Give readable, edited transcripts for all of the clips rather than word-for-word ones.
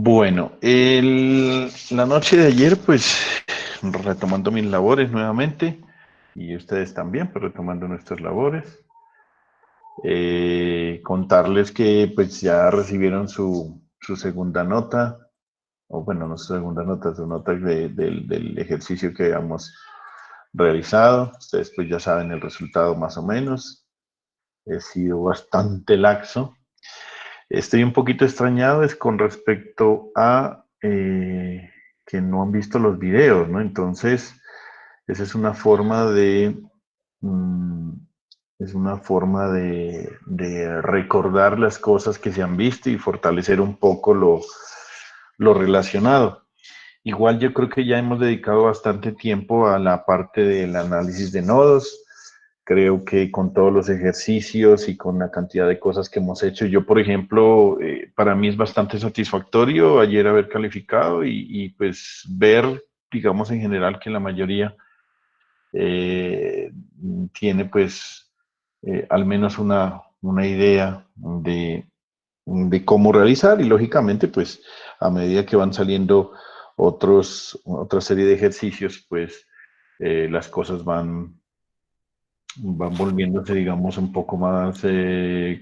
Bueno, la noche de ayer, pues, retomando mis labores nuevamente, y ustedes también, pues, retomando nuestras labores, contarles que, pues, ya recibieron su segunda nota, o bueno, no su segunda nota, su nota del ejercicio que habíamos realizado. Ustedes, pues, ya saben el resultado más o menos. He sido bastante laxo. Estoy un poquito extrañado es con respecto a que no han visto los videos, ¿no? Entonces, esa es una forma mm, es una forma de recordar las cosas que se han visto y fortalecer un poco lo relacionado. Igual yo creo que ya hemos dedicado bastante tiempo a la parte del análisis de nodos. Creo que con todos los ejercicios y con la cantidad de cosas que hemos hecho, yo, por ejemplo, para mí es bastante satisfactorio ayer haber calificado pues ver, digamos, en general que la mayoría eh, tiene pues al menos una idea de cómo realizar y lógicamente pues a medida que van saliendo otra serie de ejercicios pues las cosas van volviéndose, digamos, un poco más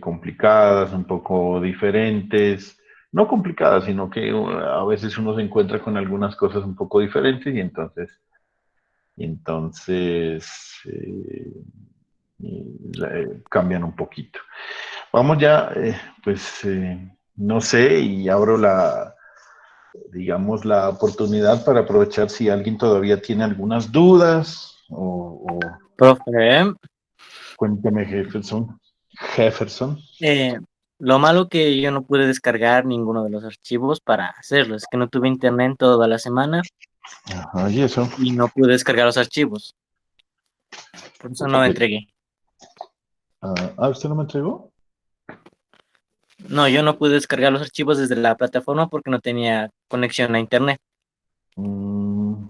complicadas, un poco diferentes. No complicadas, sino que a veces uno se encuentra con algunas cosas un poco diferentes y entonces cambian un poquito. Vamos ya, pues, no sé, y abro digamos, la oportunidad para aprovechar si alguien todavía tiene algunas dudas o Profe, cuénteme, Jefferson. Jefferson. eh, lo malo que yo no pude descargar ninguno de los archivos para hacerlo, es que no tuve internet toda la semana Ajá, y eso. y no pude descargar los archivos, por eso no entregué. ¿Usted no me entregó? No, yo no pude descargar los archivos desde la plataforma porque no tenía conexión a internet. Mm,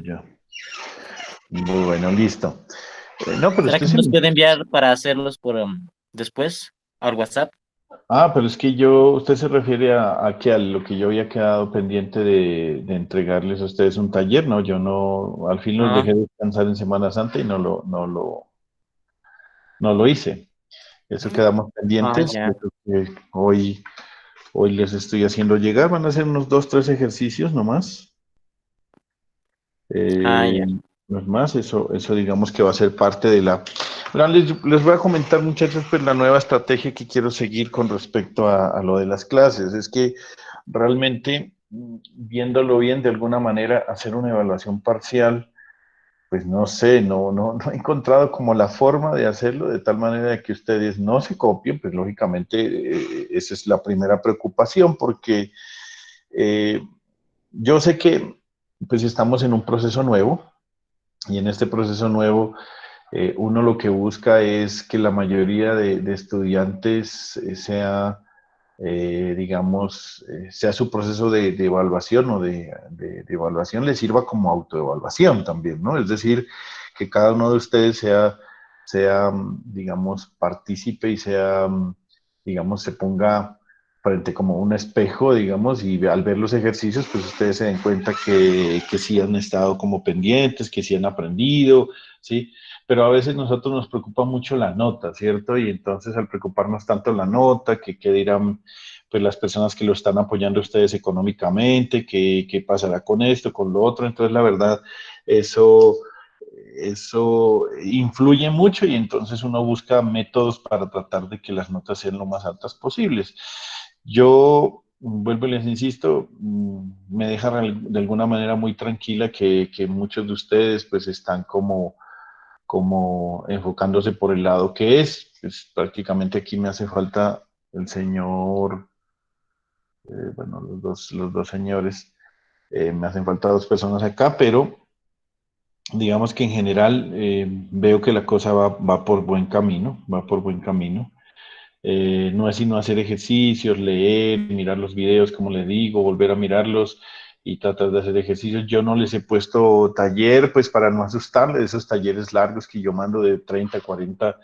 ya. Bueno, listo. No, pero ¿Será usted que me sí. los puede enviar para hacerlos por después al WhatsApp? Pero es que usted se refiere a que a lo que yo había quedado pendiente de entregarles a ustedes un taller, ¿no? Yo no, al fin los Ah, dejé descansar en Semana Santa y no lo hice. Eso quedamos pendientes. ya. Yo creo que hoy les estoy haciendo llegar. Van a ser unos 2, 3 ejercicios nomás. Ya. No es más, eso digamos que va a ser parte de la... Ahora les voy a comentar, muchachos, pues la nueva estrategia que quiero seguir con respecto a lo de las clases. Es que realmente, viéndolo bien, de alguna manera, hacer una evaluación parcial, pues no sé, no he encontrado como la forma de hacerlo de tal manera que ustedes no se copien, pues lógicamente esa es la primera preocupación, porque eh, yo sé que pues estamos en un proceso nuevo y en este proceso nuevo uno lo que busca es que la mayoría de estudiantes digamos, sea su proceso de evaluación o de evaluación le sirva como autoevaluación también, ¿no? Es decir, que cada uno de ustedes digamos, partícipe y digamos, se ponga frente como un espejo, digamos, y al ver los ejercicios, pues ustedes se den cuenta que sí han estado como pendientes, que sí han aprendido, ¿sí? Pero a veces nosotros nos preocupa mucho la nota, ¿cierto? Y entonces al preocuparnos tanto la nota, que qué dirán pues las personas que lo están apoyando a ustedes económicamente, qué pasará con esto, con lo otro, entonces la verdad, eso, eso influye mucho y entonces uno busca métodos para tratar de que las notas sean lo más altas posibles. Yo, vuelvo y les insisto, me deja de alguna manera muy tranquila que muchos de ustedes pues están como enfocándose por el lado que es. Pues prácticamente aquí me hace falta el señor, bueno, los dos señores, me hacen falta 2 personas acá, pero digamos que en general veo que la cosa va por buen camino, va por buen camino. No es sino hacer ejercicios, leer, mirar los videos, como les digo, volver a mirarlos y tratar de hacer ejercicios. Yo no les he puesto taller, pues para no asustarles, esos talleres largos que yo mando de 30, 40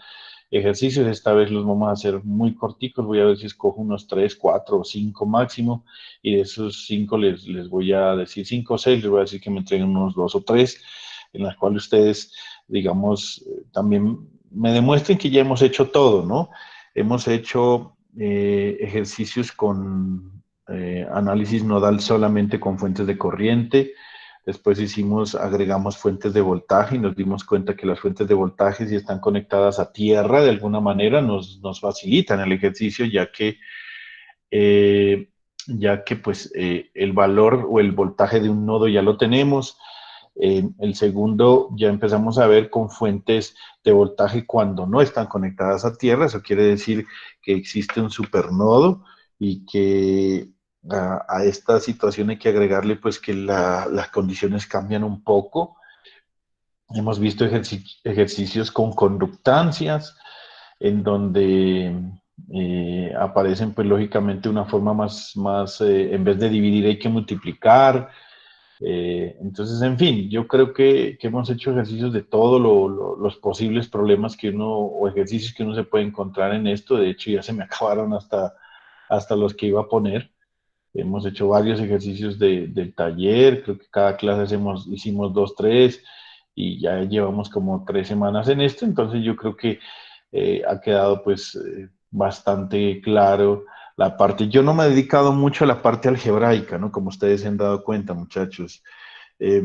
ejercicios. Esta vez los vamos a hacer muy corticos. Voy a ver si escojo unos 3, 4 o 5 máximo. Y de esos 5 les voy a decir 5 o 6, les voy a decir que me entreguen unos 2 o 3, en las cuales ustedes, digamos, también me demuestren que ya hemos hecho todo, ¿no? Hemos hecho ejercicios con análisis nodal solamente con fuentes de corriente. Después agregamos fuentes de voltaje y nos dimos cuenta que las fuentes de voltaje, si están conectadas a tierra de alguna manera, nos facilitan el ejercicio, eh, ya que pues el valor o el voltaje de un nodo ya lo tenemos. El segundo, ya empezamos a ver con fuentes de voltaje cuando no están conectadas a tierra. Eso quiere decir que existe un supernodo y que a esta situación hay que agregarle pues que las condiciones cambian un poco. Hemos visto ejercicios con conductancias en donde aparecen pues lógicamente una forma más en vez de dividir hay que multiplicar. Entonces, en fin, yo creo que hemos hecho ejercicios de todos los posibles problemas que uno, o ejercicios que uno se puede encontrar en esto. De hecho, ya se me acabaron hasta los que iba a poner. Hemos hecho varios ejercicios del taller, creo que cada clase hicimos 2, 3, y ya llevamos como 3 semanas en esto. Entonces yo creo que ha quedado pues bastante claro la parte. Yo no me he dedicado mucho a la parte algebraica, ¿no? Como ustedes se han dado cuenta, muchachos. Eh,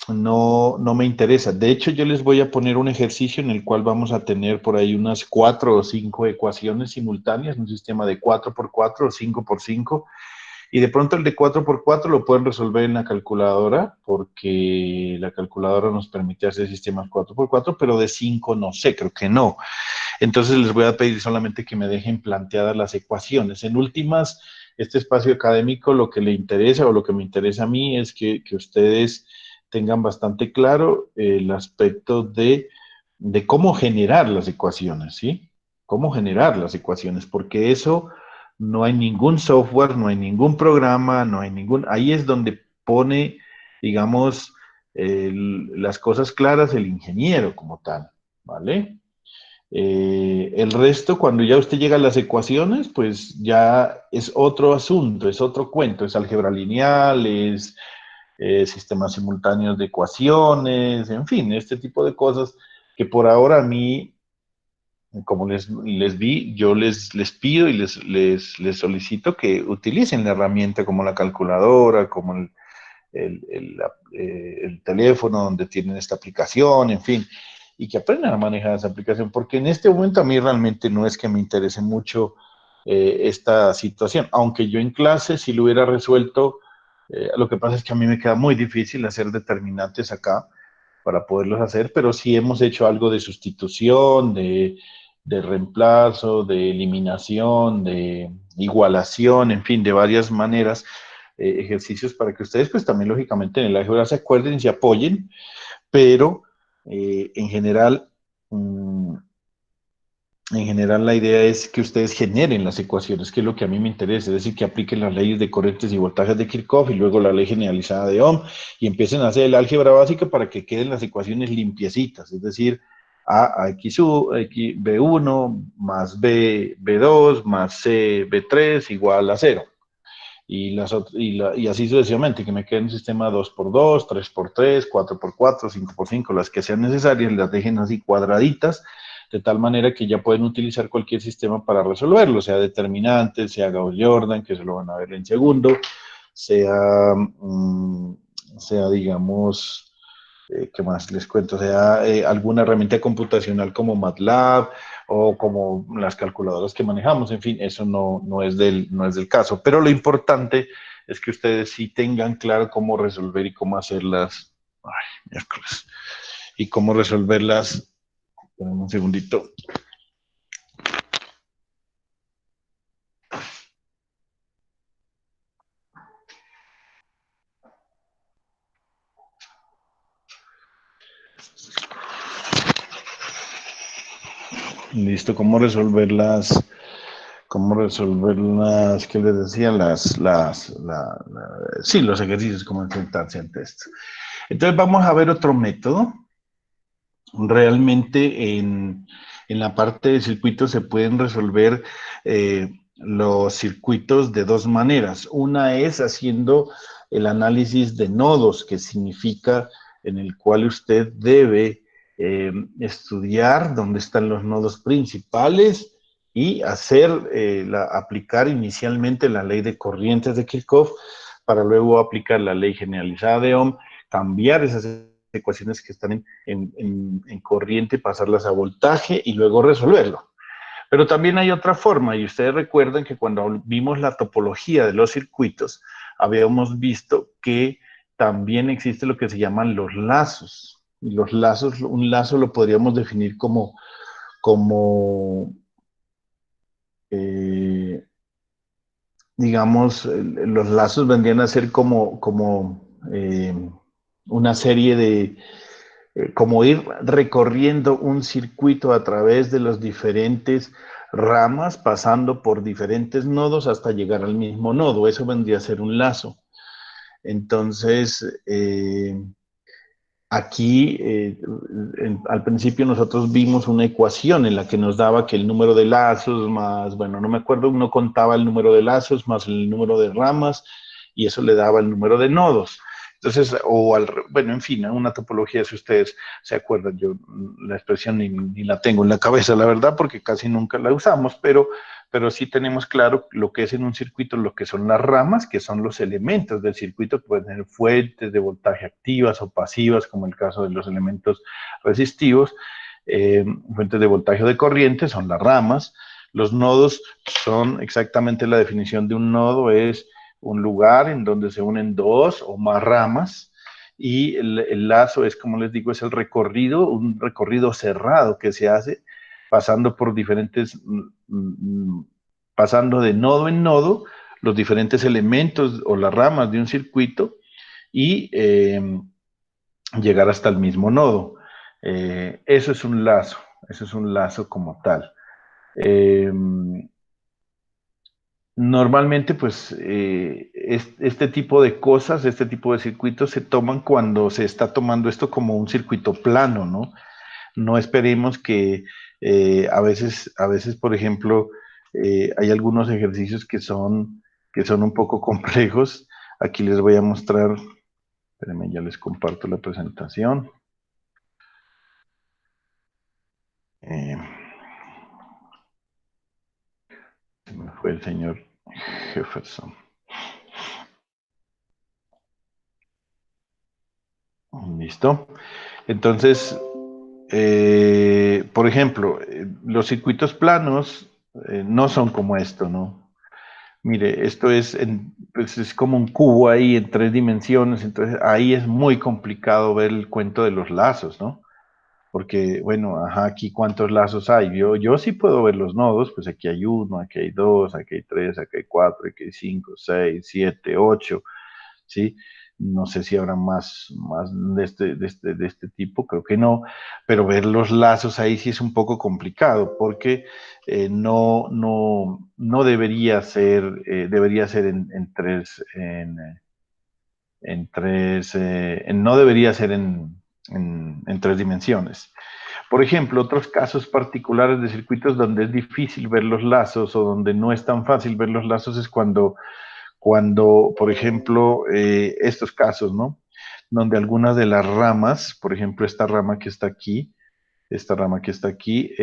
no me interesa. De hecho, yo les voy a poner un ejercicio en el cual vamos a tener por ahí unas 4 o 5 ecuaciones simultáneas, un sistema de 4 por 4 o 5 por 5, y de pronto el de 4 por 4 lo pueden resolver en la calculadora, porque la calculadora nos permite hacer sistemas 4 por 4, pero de 5 no sé, creo que no. Entonces les voy a pedir solamente que me dejen planteadas las ecuaciones. En últimas, este espacio académico lo que le interesa o lo que me interesa a mí es que ustedes tengan bastante claro el aspecto de cómo generar las ecuaciones, ¿sí? Cómo generar las ecuaciones, porque eso no hay ningún software, no hay ningún programa, no hay ningún... Ahí es donde pone, digamos, las cosas claras el ingeniero como tal, ¿vale? El resto, cuando ya usted llega a las ecuaciones, pues ya es otro asunto, es otro cuento, es álgebra lineal, es sistemas simultáneos de ecuaciones, en fin, este tipo de cosas que por ahora a mí, como les vi, yo les pido y les solicito que utilicen la herramienta como la calculadora, como el teléfono donde tienen esta aplicación, en fin, y que aprendan a manejar esa aplicación, porque en este momento a mí realmente no es que me interese mucho esta situación, aunque yo en clase si lo hubiera resuelto, lo que pasa es que a mí me queda muy difícil hacer determinantes acá para poderlos hacer, pero sí hemos hecho algo de sustitución, de reemplazo, de eliminación, de igualación, en fin, de varias maneras, ejercicios para que ustedes pues también lógicamente en el álgebra se acuerden y se apoyen, pero en general, en general la idea es que ustedes generen las ecuaciones, que es lo que a mí me interesa, es decir, que apliquen las leyes de corrientes y voltajes de Kirchhoff y luego la ley generalizada de Ohm y empiecen a hacer el álgebra básica para que queden las ecuaciones limpiecitas, es decir, a x, x b1 más b2 más c b3 igual a cero y así sucesivamente, que me quede un sistema 2x2, 3x3, 4x4, 5x5, las que sean necesarias, las dejen así cuadraditas, de tal manera que ya pueden utilizar cualquier sistema para resolverlo, sea determinante, sea Gauss-Jordan, que se lo van a ver en segundo, sea, sea digamos, ¿qué más les cuento? Sea alguna herramienta computacional como MATLAB o como las calculadoras que manejamos, en fin, eso no es del caso. Pero lo importante es que ustedes sí tengan claro cómo resolver y cómo hacerlas. Ay, miércoles. Y cómo resolverlas. Esperen un segundito. Listo, cómo resolver ¿qué les decía? Sí, los ejercicios, cómo enfrentarse ante esto. Entonces vamos a ver otro método. Realmente En la parte de circuitos se pueden resolver los circuitos de dos maneras. Una es haciendo el análisis de nodos, que significa en el cual usted debe estudiar dónde están los nodos principales y aplicar inicialmente la ley de corrientes de Kirchhoff para luego aplicar la ley generalizada de Ohm, cambiar esas ecuaciones que están en corriente, pasarlas a voltaje y luego resolverlo. Pero también hay otra forma, y ustedes recuerdan que cuando vimos la topología de los circuitos, habíamos visto que también existe lo que se llaman los lazos. Y los lazos, un lazo lo podríamos definir como digamos, los lazos vendrían a ser una serie de, como ir recorriendo un circuito a través de las diferentes ramas, pasando por diferentes nodos hasta llegar al mismo nodo. Eso vendría a ser un lazo. Entonces, aquí, al principio nosotros vimos una ecuación en la que nos daba que el número de lazos más, bueno, no me acuerdo, uno contaba el número de lazos más el número de ramas y eso le daba el número de nodos. Entonces, bueno, en fin, una topología, si ustedes se acuerdan, yo la expresión ni la tengo en la cabeza, la verdad, porque casi nunca la usamos, pero sí tenemos claro lo que es en un circuito, lo que son las ramas, que son los elementos del circuito, que pueden tener fuentes de voltaje activas o pasivas, como el caso de los elementos resistivos, fuentes de voltaje o de corriente, son las ramas. Los nodos son exactamente la definición de un nodo, es un lugar en donde se unen dos o más ramas, y el lazo es, como les digo, es el recorrido, un recorrido cerrado que se hace pasando por diferentes, pasando de nodo en nodo, los diferentes elementos o las ramas de un circuito y llegar hasta el mismo nodo. Eso es un lazo como tal. Normalmente, pues, este tipo de cosas, este tipo de circuitos se toman cuando se está tomando esto como un circuito plano, ¿no? No esperemos que a veces, por ejemplo, hay algunos ejercicios que son un poco complejos. Aquí les voy a mostrar, espérenme, ya les comparto la presentación. Eh, se me fue el señor Jefferson. ¿Listo? Entonces, por ejemplo, los circuitos planos no son como esto, ¿no? Mire, esto pues es como un cubo ahí en tres dimensiones, entonces ahí es muy complicado ver el cuento de los lazos, ¿no? Porque, bueno, ajá, aquí cuántos lazos hay. Yo sí puedo ver los nodos, pues aquí hay uno, aquí hay dos, aquí hay tres, aquí hay cuatro, aquí hay cinco, seis, siete, ocho, ¿sí? No sé si habrá más de este tipo, creo que no, pero ver los lazos ahí sí es un poco complicado, porque no debería ser, debería ser no debería ser en tres dimensiones. Por ejemplo, otros casos particulares de circuitos donde es difícil ver los lazos o donde no es tan fácil ver los lazos es cuando, por ejemplo, estos casos, ¿no? Donde algunas de las ramas, por ejemplo, esta rama que está aquí, esta rama que está aquí,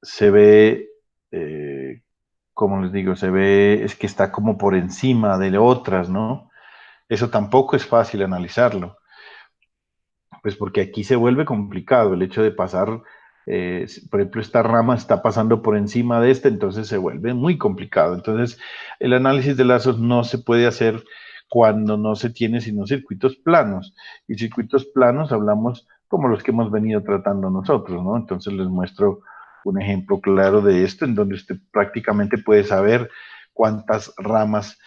se ve, como les digo, se ve, es que está como por encima de otras, ¿no? Eso tampoco es fácil analizarlo, pues porque aquí se vuelve complicado el hecho de pasar, por ejemplo, esta rama está pasando por encima de esta, entonces se vuelve muy complicado. Entonces, el análisis de lazos no se puede hacer cuando no se tiene sino circuitos planos. Y circuitos planos hablamos como los que hemos venido tratando nosotros, ¿no? Entonces les muestro un ejemplo claro de esto, en donde usted prácticamente puede saber cuántas ramas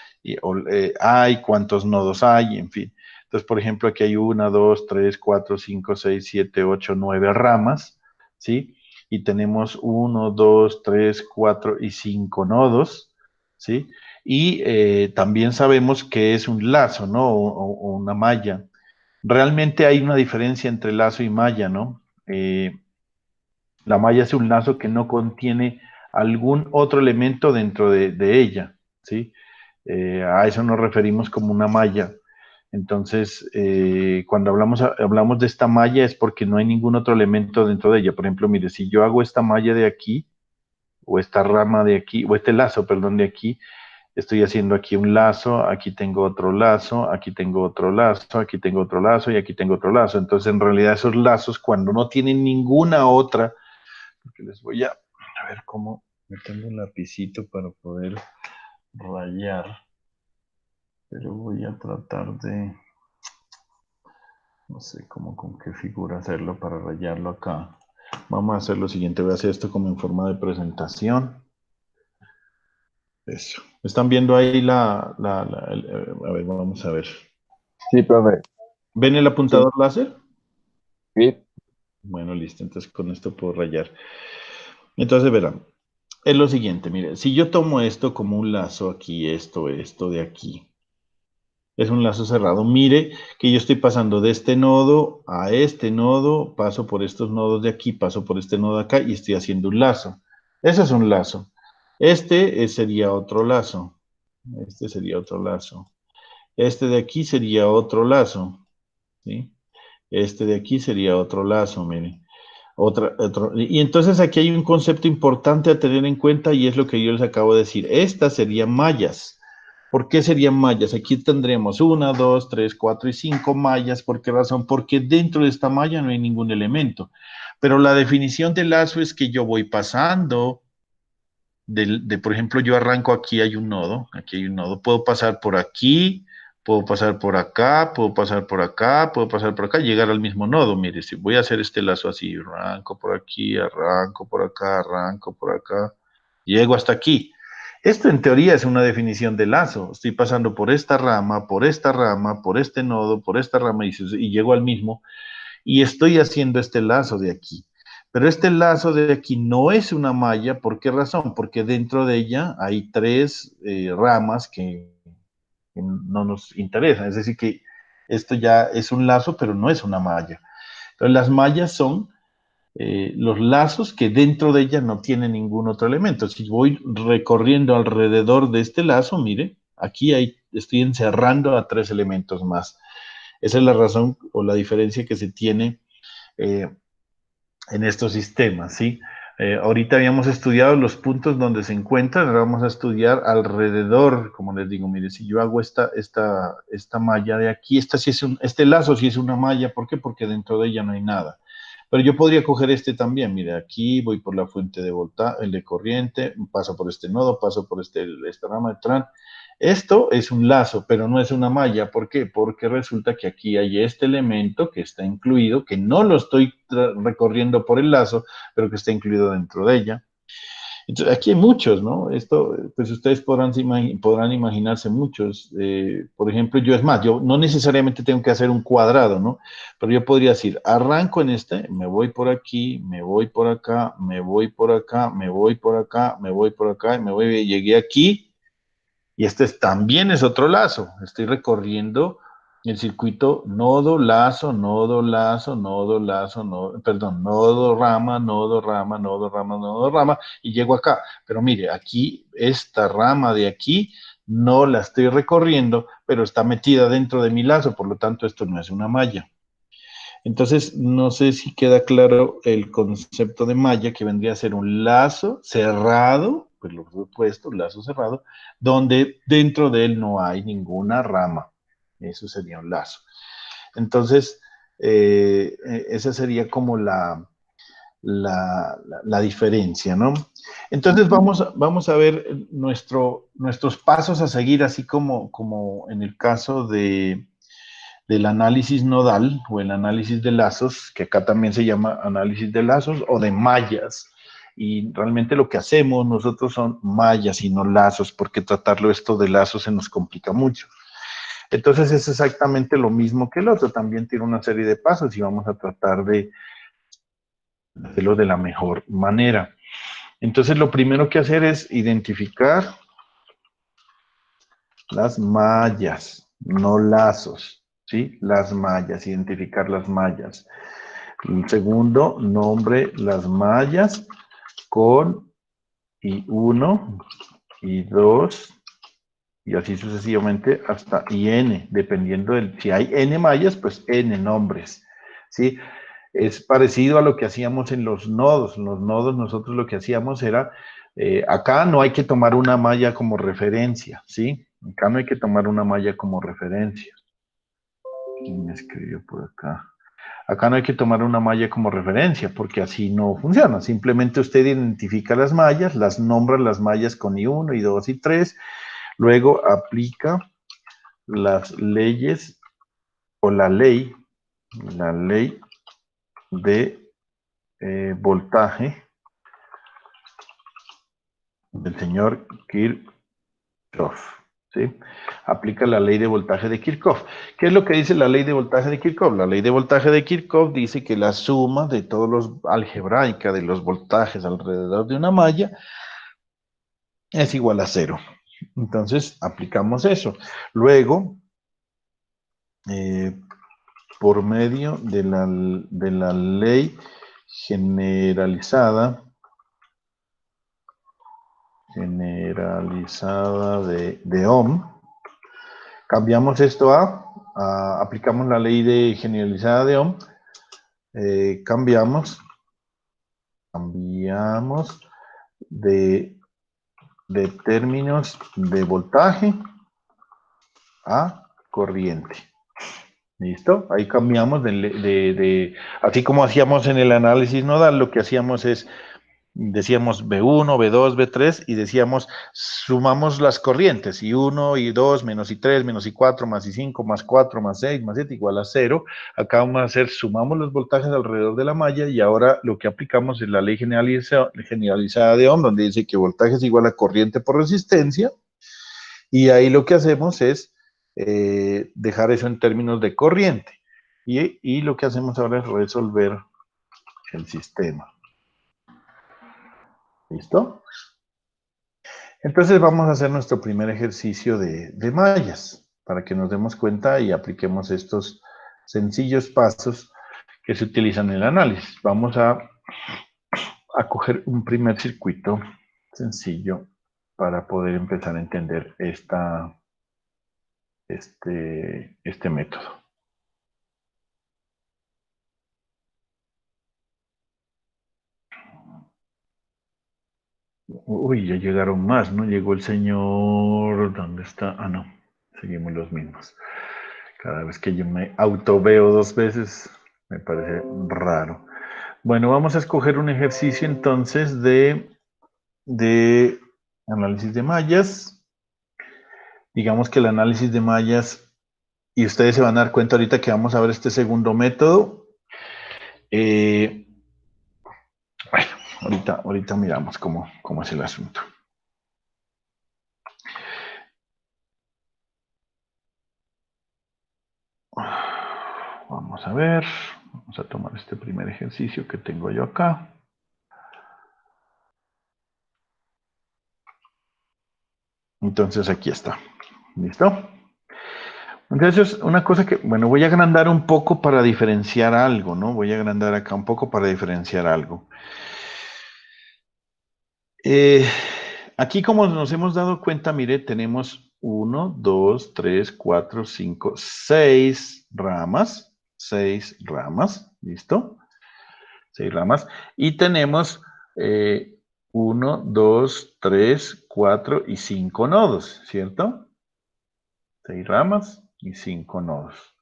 hay, cuántos nodos hay, en fin. Entonces, por ejemplo, aquí hay una, dos, tres, cuatro, cinco, seis, siete, ocho, nueve ramas, ¿sí? Y tenemos uno, dos, tres, cuatro y cinco nodos, ¿sí? Y también sabemos que es un lazo, ¿no? O una malla. Realmente hay una diferencia entre lazo y malla, ¿no? La malla es un lazo que no contiene algún otro elemento dentro de ella, ¿sí? A eso nos referimos como una malla. Entonces, cuando hablamos de esta malla es porque no hay ningún otro elemento dentro de ella. Por ejemplo, mire, si yo hago esta malla de aquí, o esta rama de aquí, o este lazo, perdón, de aquí, estoy haciendo aquí un lazo, aquí tengo otro lazo, aquí tengo otro lazo, aquí tengo otro lazo y aquí tengo otro lazo. Entonces, en realidad, esos lazos, cuando no tienen ninguna otra, porque les voy a ver cómo me tengo un lapicito para poder rayar, pero voy a tratar de, no sé cómo, con qué figura hacerlo para rayarlo acá. Vamos a hacer lo siguiente, voy a hacer esto como en forma de presentación. Eso. ¿Están viendo ahí a ver, vamos a ver. Sí, profe. ¿Ven el Sí, apuntador láser? sí, Bueno, listo, entonces con esto puedo rayar. Entonces verán, es lo siguiente, mire, si yo tomo esto como un lazo aquí, esto de aquí, es un lazo cerrado. Mire que yo estoy pasando de este nodo a este nodo, paso por estos nodos de aquí, paso por este nodo de acá y estoy haciendo un lazo. Ese es un lazo. Este sería otro lazo. Este sería otro lazo. Este de aquí sería otro lazo. ¿Sí? Este de aquí sería otro lazo, miren. Y entonces aquí hay un concepto importante a tener en cuenta y es lo que yo les acabo de decir. Estas serían mallas. ¿Por qué serían mallas? Aquí tendremos 1, 2, 3, 4 y 5 mallas. ¿Por qué razón? Porque dentro de esta malla no hay ningún elemento. Pero la definición de lazo es que yo voy pasando, por ejemplo, yo arranco aquí hay un nodo, puedo pasar por aquí, puedo pasar por acá, puedo pasar por acá, puedo pasar por acá, llegar al mismo nodo. Mire, si voy a hacer este lazo así, arranco por aquí, arranco por acá, arranco por acá, llego hasta aquí. Esto en teoría es una definición de lazo. Estoy pasando por esta rama, por esta rama, por este nodo, por esta rama y llego al mismo y estoy haciendo este lazo de aquí. Pero este lazo de aquí no es una malla, ¿por qué razón? Porque dentro de ella hay tres ramas que no nos interesan. Es decir, que esto ya es un lazo, pero no es una malla. Entonces, las mallas son los lazos que dentro de ella no tienen ningún otro elemento. Si voy recorriendo alrededor de este lazo, mire, aquí estoy encerrando a tres elementos más. Esa es la razón o la diferencia que se tiene eh, en estos sistemas, ¿sí? Ahorita habíamos estudiado los puntos donde se encuentran, ahora vamos a estudiar alrededor, como les digo, mire, si yo hago esta malla de aquí, este lazo sí es una malla, ¿por qué? Porque dentro de ella no hay nada. Pero yo podría coger este también, mire, aquí voy por la fuente de voltaje, el de corriente, paso por este nodo, paso por esta rama de tran. Esto es un lazo, pero no es una malla. ¿Por qué? Porque resulta que aquí hay este elemento que está incluido, que no lo estoy recorriendo por el lazo, pero que está incluido dentro de ella. Entonces, aquí hay muchos, ¿no? Esto, pues ustedes podrán imaginarse muchos. Por ejemplo, yo no necesariamente tengo que hacer un cuadrado, ¿no? Pero yo podría decir, arranco en este, me voy por aquí, me voy por acá, me voy por acá, me voy por acá, me voy por acá, y llegué aquí, y también es otro lazo. Estoy recorriendo el circuito nodo, lazo, nodo, lazo, nodo, lazo, perdón, nodo, rama, nodo, rama, nodo, rama, nodo, rama, y llego acá. Pero mire, aquí, esta rama de aquí, no la estoy recorriendo, pero está metida dentro de mi lazo, por lo tanto, esto no es una malla. Entonces, no sé si queda claro el concepto de malla, que vendría a ser un lazo cerrado, pues lo he puesto, un lazo cerrado, donde dentro de él no hay ninguna rama. Eso sería un lazo. Entonces, esa sería como la diferencia, ¿no? Entonces, vamos a ver nuestros pasos a seguir, así como en el caso del análisis nodal o el análisis de lazos, que acá también se llama análisis de lazos o de mallas. Y realmente lo que hacemos nosotros son mallas y no lazos, porque tratarlo esto de lazos se nos complica mucho. Entonces es exactamente lo mismo que el otro, también tiene una serie de pasos y vamos a tratar de hacerlo de la mejor manera. Entonces lo primero que hacer es identificar las mallas, no lazos, ¿sí? Las mallas, identificar las mallas. El segundo, nombre las mallas con I1, I2, y así sucesivamente hasta IN, dependiendo del, si hay N mallas, pues N nombres, ¿sí? Es parecido a lo que hacíamos en los nodos. En los nodos nosotros lo que hacíamos era, acá no hay que tomar una malla como referencia, ¿sí? Acá no hay que tomar una malla como referencia. ¿Quién me escribió por acá? Acá no hay que tomar una malla como referencia, porque así no funciona. Simplemente usted identifica las mallas, las nombra las mallas con I1, I2 y 3, luego aplica las leyes o la ley de voltaje del señor Kirchhoff, ¿sí? Aplica la ley de voltaje de Kirchhoff. ¿Qué es lo que dice la ley de voltaje de Kirchhoff? La ley de voltaje de Kirchhoff dice que la suma de todos los algebraica de los voltajes alrededor de una malla es igual a 0. Entonces, aplicamos eso. Luego, por medio de la ley generalizada de Ohm, cambiamos esto aplicamos la ley generalizada de Ohm, cambiamos de términos de voltaje a corriente. ¿Listo? Ahí cambiamos así como hacíamos en el análisis nodal, lo que hacíamos es, decíamos B1, B2, B3, y decíamos, sumamos las corrientes, I1, I2, menos I3, menos I4, más I5, más 4, más 6, más 7, igual a 0. Acá vamos a hacer, sumamos los voltajes alrededor de la malla, y ahora lo que aplicamos es la ley generalizada de Ohm, donde dice que voltaje es igual a corriente por resistencia, y ahí lo que hacemos es dejar eso en términos de corriente. Y lo que hacemos ahora es resolver el sistema. ¿Listo? Entonces vamos a hacer nuestro primer ejercicio de mallas, para que nos demos cuenta y apliquemos estos sencillos pasos que se utilizan en el análisis. Vamos a coger un primer circuito sencillo para poder empezar a entender este método. Uy, ya llegaron más, ¿no? Llegó el señor... ¿Dónde está? Ah, no. Seguimos los mismos. Cada vez que yo me autoveo 2 veces, me parece raro. Bueno, vamos a escoger un ejercicio entonces de análisis de mallas. Digamos que el análisis de mallas, y ustedes se van a dar cuenta ahorita que vamos a ver este segundo método. Bueno, ahorita miramos cómo es el asunto. Vamos a ver, vamos a tomar este primer ejercicio que tengo yo acá. Entonces aquí está, ¿listo? Entonces una cosa que, bueno, voy a agrandar un poco para diferenciar algo, ¿no? Voy a agrandar acá un poco para diferenciar algo. Aquí como nos hemos dado cuenta, mire, tenemos 1, 2, 3, 4, 5, 6 ramas. 6 ramas, ¿listo? 6 ramas. Y tenemos 1, 2, 3, 4 y 5 nodos, ¿cierto? 6 ramas y 5 nodos.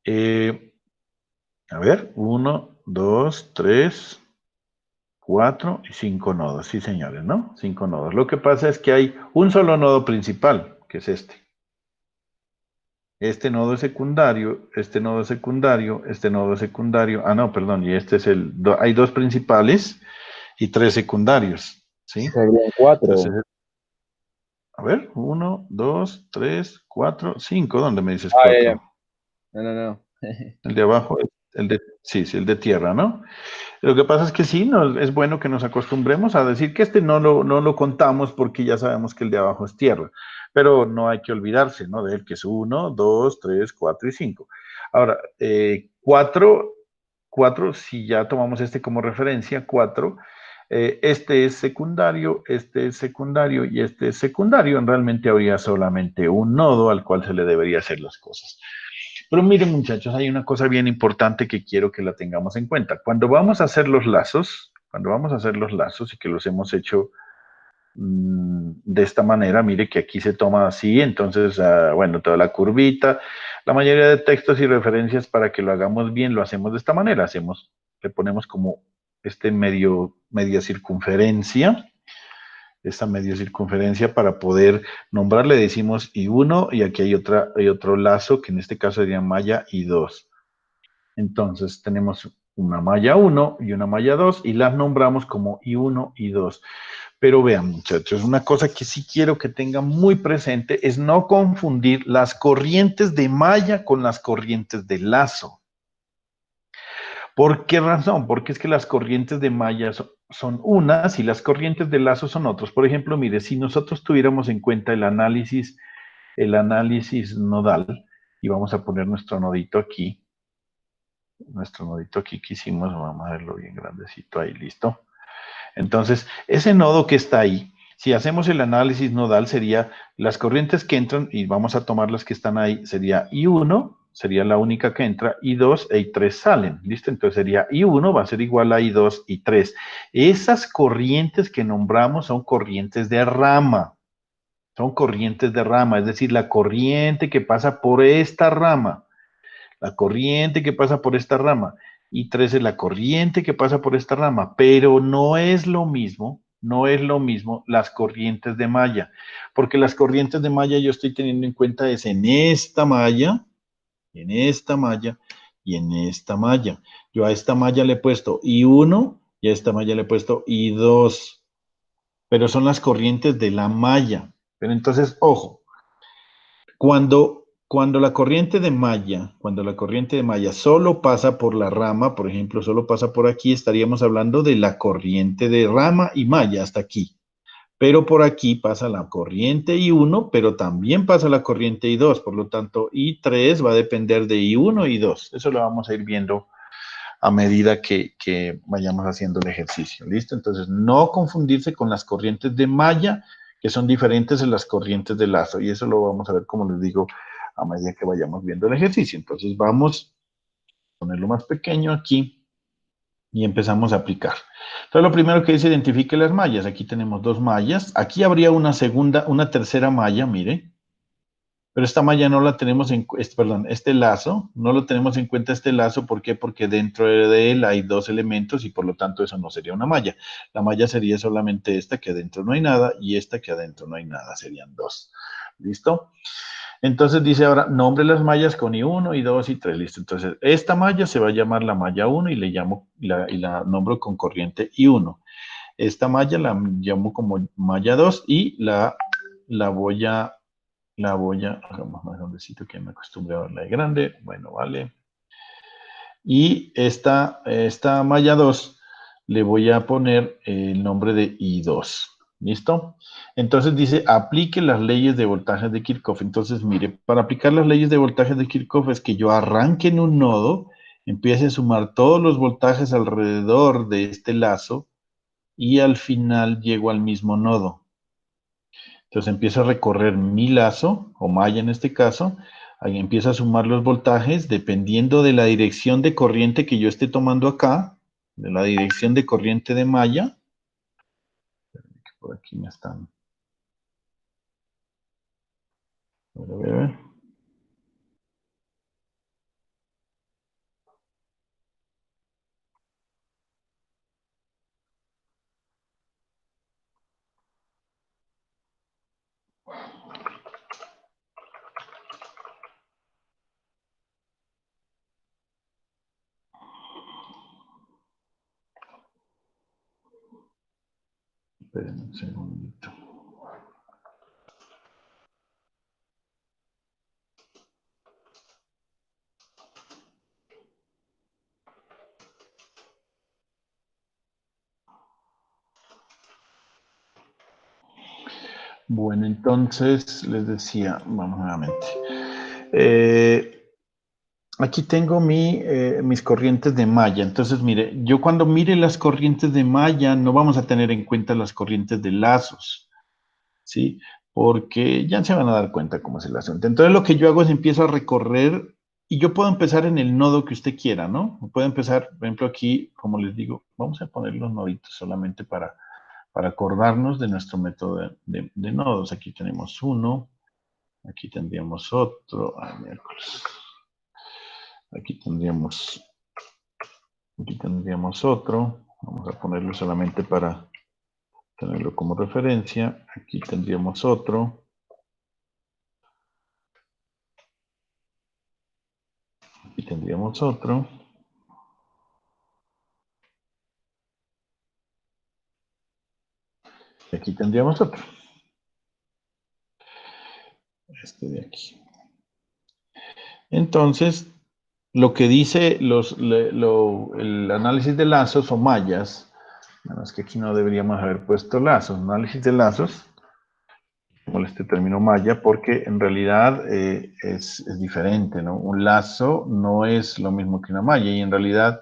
A ver, 1, 2, 3, 4 y 5 nodos. Sí, señores, ¿no? 5 nodos. Lo que pasa es que hay un solo nodo principal, que es este. Este nodo es secundario, este nodo es secundario, este nodo es secundario. Ah, no, perdón, y este es hay 2 principales y 3 secundarios, ¿sí? Serían 4. Entonces, a ver, 1, 2, 3, 4, 5. ¿Dónde me dices Ah, 4? ya. No. El de abajo, sí, el de tierra, ¿no? Lo que pasa es que sí, es bueno que nos acostumbremos a decir que este no lo contamos porque ya sabemos que el de abajo es tierra, pero no hay que olvidarse, ¿no? De él, que es 1, 2, 3, 4 y 5. Ahora, 4 4, si ya tomamos este como referencia, 4, este es secundario y este es secundario. Realmente habría solamente un nodo al cual se le debería hacer las cosas. Pero miren, muchachos, hay una cosa bien importante que quiero que la tengamos en cuenta. Cuando vamos a hacer los lazos, y que los hemos hecho de esta manera, mire que aquí se toma así, entonces, bueno, toda la curvita, la mayoría de textos y referencias para que lo hagamos bien, lo hacemos de esta manera, le ponemos como este media circunferencia, esta media circunferencia para poder nombrar, le decimos I1 y aquí hay otro lazo que en este caso sería malla I2. Entonces tenemos una malla 1 y una malla 2 y las nombramos como I1 y 2. Pero vean, muchachos, una cosa que sí quiero que tengan muy presente es no confundir las corrientes de malla con las corrientes de lazo. ¿Por qué razón? Porque es que las corrientes de malla son unas y las corrientes de lazo son otras. Por ejemplo, mire, si nosotros tuviéramos en cuenta el análisis nodal, y vamos a poner nuestro nodito aquí que hicimos, vamos a verlo bien grandecito ahí, listo. Entonces, ese nodo que está ahí, si hacemos el análisis nodal, sería las corrientes que entran, y vamos a tomar las que están ahí, sería I1, sería la única que entra, I2 e I3 salen, ¿listo? Entonces sería I1 va a ser igual a I2 y 3. Esas corrientes que nombramos son corrientes de rama, es decir, la corriente que pasa por esta rama. La corriente que pasa por esta rama. Y 3 es la corriente que pasa por esta rama. Pero no es lo mismo las corrientes de malla. Porque las corrientes de malla yo estoy teniendo en cuenta es en esta malla, en esta malla y en esta malla. Yo a esta malla le he puesto I1 y a esta malla le he puesto I2. Pero son las corrientes de la malla. Pero entonces, ojo, cuando la corriente de malla solo pasa por la rama, por ejemplo, solo pasa por aquí, estaríamos hablando de la corriente de rama y malla hasta aquí. Pero por aquí pasa la corriente I1, pero también pasa la corriente I2, por lo tanto, I3 va a depender de I1 y I2. Eso lo vamos a ir viendo a medida que vayamos haciendo el ejercicio, ¿listo? Entonces, no confundirse con las corrientes de malla, que son diferentes de las corrientes de lazo, y eso lo vamos a ver, como les digo, a medida que vayamos viendo el ejercicio. Entonces, vamos a ponerlo más pequeño aquí y empezamos a aplicar. Entonces, lo primero que dice, identifique las mallas. Aquí tenemos dos mallas. Aquí habría una tercera malla, mire. Pero esta malla no la tenemos este lazo, no lo tenemos en cuenta este lazo, ¿por qué? Porque dentro de él hay dos elementos y por lo tanto eso no sería una malla. La malla sería solamente esta que adentro no hay nada y esta que adentro no hay nada, serían dos. ¿Listo? Entonces dice ahora, nombre las mallas con I1, I2 y 3, listo. Entonces, esta malla se va a llamar la malla 1 y la nombro con corriente I1. Esta malla la llamo como malla 2 y hagamos más grandecito que me acostumbré a verla de grande, bueno, vale. Y esta malla 2 le voy a poner el nombre de I2, ¿listo? Entonces dice, aplique las leyes de voltaje de Kirchhoff. Entonces, mire, para aplicar las leyes de voltaje de Kirchhoff es que yo arranque en un nodo, empiece a sumar todos los voltajes alrededor de este lazo y al final llego al mismo nodo. Entonces empiezo a recorrer mi lazo, o malla en este caso, ahí empiezo a sumar los voltajes dependiendo de la dirección de corriente que yo esté tomando acá, de la dirección de corriente de malla. Por aquí me están. A ver, a ver. Esperen un segundito. Bueno, entonces les decía, vamos nuevamente. aquí tengo mis corrientes de malla. Entonces, mire, yo cuando mire las corrientes de malla, no vamos a tener en cuenta las corrientes de lazos, ¿sí? Porque ya se van a dar cuenta cómo es el asunto. Entonces, lo que yo hago es empiezo a recorrer, y yo puedo empezar en el nodo que usted quiera, ¿no? Puedo empezar, por ejemplo, aquí, como les digo, vamos a poner los noditos solamente para acordarnos de nuestro método de nodos. Aquí tenemos uno, aquí tendríamos otro, miércoles. Aquí tendríamos otro, vamos a ponerlo solamente para tenerlo como referencia. Aquí tendríamos otro. Aquí tendríamos otro. Y aquí tendríamos otro. Este de aquí. Entonces, lo que dice el análisis de lazos o mallas, bueno, es que aquí no deberíamos haber puesto lazos, análisis de lazos, como este término malla, porque en realidad es diferente, ¿no? Un lazo no es lo mismo que una malla, y en realidad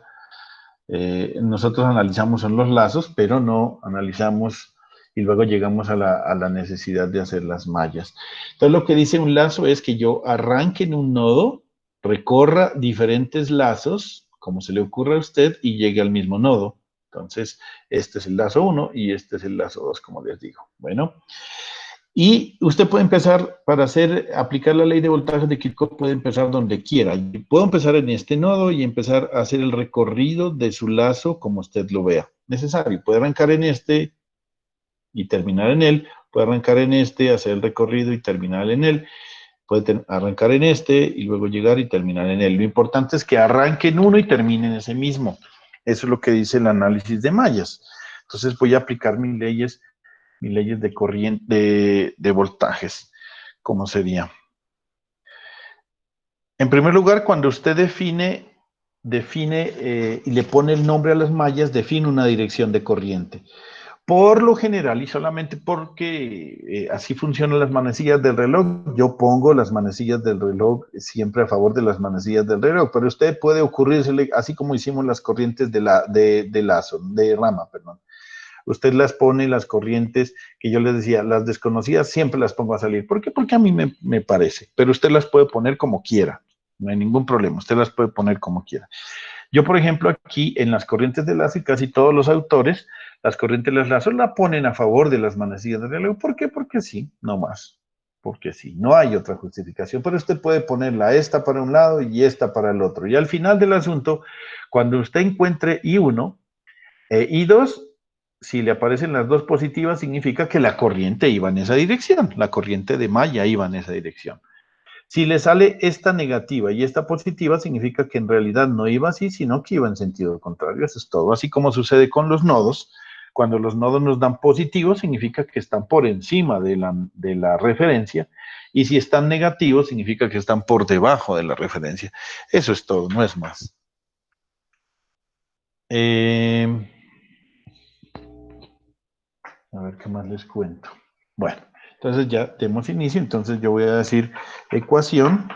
nosotros analizamos son los lazos, pero no analizamos y luego llegamos a la necesidad de hacer las mallas. Entonces lo que dice un lazo es que yo arranque en un nodo, recorra diferentes lazos, como se le ocurra a usted, y llegue al mismo nodo. Entonces, este es el lazo 1 y este es el lazo 2, como les digo. Bueno, y usted puede empezar, para aplicar la ley de voltajes de Kirchhoff, puede empezar donde quiera. Puedo empezar en este nodo y empezar a hacer el recorrido de su lazo como usted lo vea necesario. Puede arrancar en este y terminar en él. Puede arrancar en este, hacer el recorrido y terminar en él. Puede arrancar en este y luego llegar y terminar en él. Lo importante es que arranque en uno y termine en ese mismo. Eso es lo que dice el análisis de mallas. Entonces voy a aplicar mis leyes de corriente, de voltajes. ¿Cómo sería? En primer lugar, cuando usted define y le pone el nombre a las mallas, define una dirección de corriente. Por lo general, y solamente porque así funcionan las manecillas del reloj, yo pongo las manecillas del reloj siempre a favor de las manecillas del reloj, pero usted puede ocurrírsele, así como hicimos las corrientes de lazo, de rama, perdón. Usted las pone, las corrientes que yo les decía, las desconocidas, siempre las pongo a salir. ¿Por qué? Porque a mí me parece, pero usted las puede poner como quiera, no hay ningún problema, usted las puede poner como quiera. Yo, por ejemplo, aquí en las corrientes de lazo, y casi todos los autores, las corrientes de lazo la ponen a favor de las manecillas de reloj. ¿Por qué? Porque sí, no más. Porque sí, no hay otra justificación. Pero usted puede ponerla esta para un lado y esta para el otro. Y al final del asunto, cuando usted encuentre I1 e I2, si le aparecen las dos positivas, significa que la corriente iba en esa dirección. La corriente de malla iba en esa dirección. Si le sale esta negativa y esta positiva, significa que en realidad no iba así, sino que iba en sentido contrario. Eso es todo. Así como sucede con los nodos. Cuando los nodos nos dan positivos, significa que están por encima de la referencia. Y si están negativos, significa que están por debajo de la referencia. Eso es todo, no es más. A ver qué más les cuento. Bueno, entonces ya demos inicio. Entonces yo voy a decir ecuación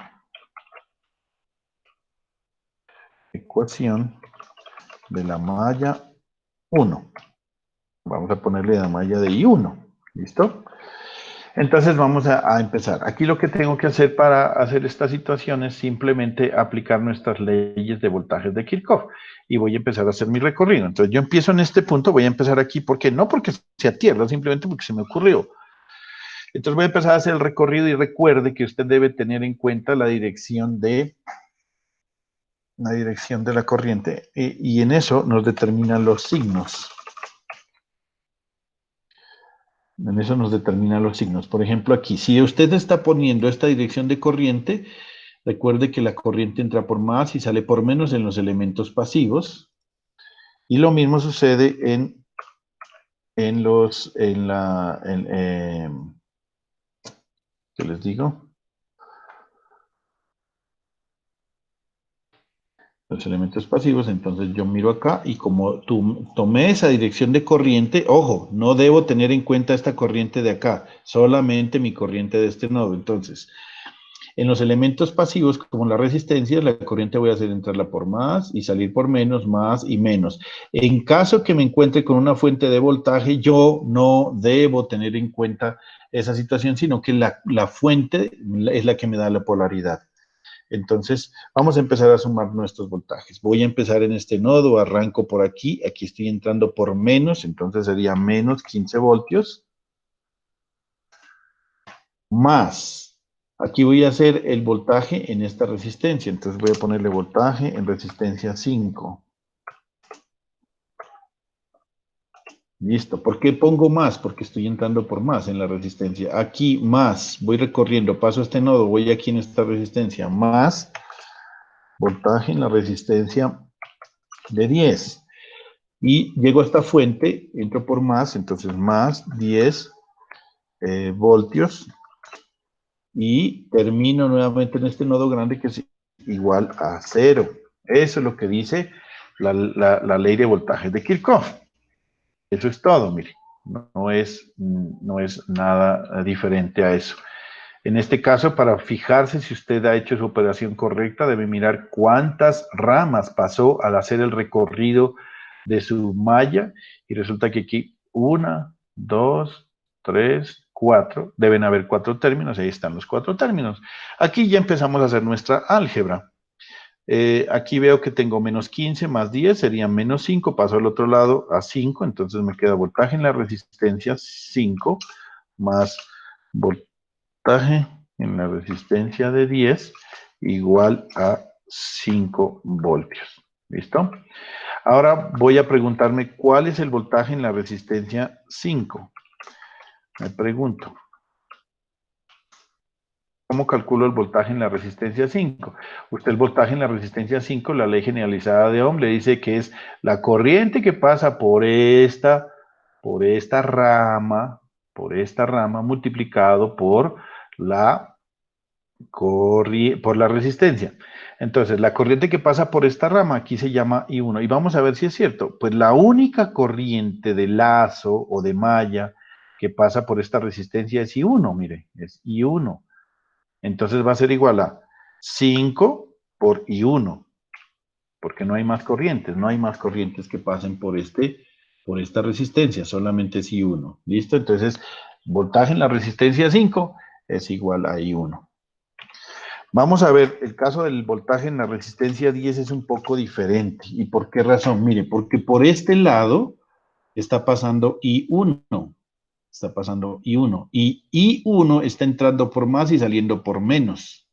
de la malla 1. Vamos a ponerle la malla de I1. ¿Listo? Entonces vamos a empezar. Aquí lo que tengo que hacer para hacer esta situación es simplemente aplicar nuestras leyes de voltajes de Kirchhoff. Y voy a empezar a hacer mi recorrido. Entonces yo empiezo en este punto, voy a empezar aquí, porque no porque sea tierra, simplemente porque se me ocurrió. Entonces voy a empezar a hacer el recorrido y recuerde que usted debe tener en cuenta la dirección de la corriente. Y en eso nos determinan los signos. En eso nos determinan los signos. Por ejemplo, aquí, si usted está poniendo esta dirección de corriente, recuerde que la corriente entra por más y sale por menos en los elementos pasivos. Y lo mismo sucede ¿qué les digo? Los elementos pasivos. Entonces yo miro acá y como tomé esa dirección de corriente, ojo, no debo tener en cuenta esta corriente de acá, solamente mi corriente de este nodo. Entonces, En los elementos pasivos, como la resistencia, la corriente voy a hacer entrarla por más y salir por menos, más y menos. En caso que me encuentre con una fuente de voltaje, yo no debo tener en cuenta esa situación, sino que la fuente es la que me da la polaridad. Entonces, vamos a empezar a sumar nuestros voltajes. Voy a empezar en este nodo, arranco por aquí estoy entrando por menos, entonces sería menos 15 voltios, más, aquí voy a hacer el voltaje en esta resistencia, entonces voy a ponerle voltaje en resistencia 5. Listo. ¿Por qué pongo más? Porque estoy entrando por más en la resistencia. Aquí más, voy recorriendo, paso este nodo, voy aquí en esta resistencia, más voltaje en la resistencia de 10. Y llego a esta fuente, entro por más, entonces más 10 voltios. Y termino nuevamente en este nodo grande que es igual a 0. Eso es lo que dice la ley de voltajes de Kirchhoff. Eso es todo, mire. No es nada diferente a eso. En este caso, para fijarse si usted ha hecho su operación correcta, debe mirar cuántas ramas pasó al hacer el recorrido de su malla. Y resulta que aquí 1, 2, 3, 4. Deben haber 4 términos. Ahí están los 4 términos. Aquí ya empezamos a hacer nuestra álgebra. Aquí veo que tengo menos 15 más 10, serían menos 5, paso al otro lado a 5, entonces me queda voltaje en la resistencia 5, más voltaje en la resistencia de 10, igual a 5 voltios. ¿Listo? Ahora voy a preguntarme cuál es el voltaje en la resistencia 5. Me pregunto, ¿cómo calculo el voltaje en la resistencia 5? Usted el voltaje en la resistencia 5, la ley generalizada de Ohm le dice que es la corriente que pasa por esta rama multiplicado por la resistencia. Entonces, la corriente que pasa por esta rama aquí se llama I1. Y vamos a ver si es cierto. Pues la única corriente de lazo o de malla que pasa por esta resistencia es I1, mire, es I1. Entonces va a ser igual a 5 por I1, porque no hay más corrientes que pasen por esta resistencia, solamente es I1. ¿Listo? Entonces, voltaje en la resistencia 5 es igual a I1. Vamos a ver, el caso del voltaje en la resistencia 10 es un poco diferente. ¿Y por qué razón? Mire, porque por este lado está pasando I1. Está pasando I1. Y I1 está entrando por más y saliendo por menos.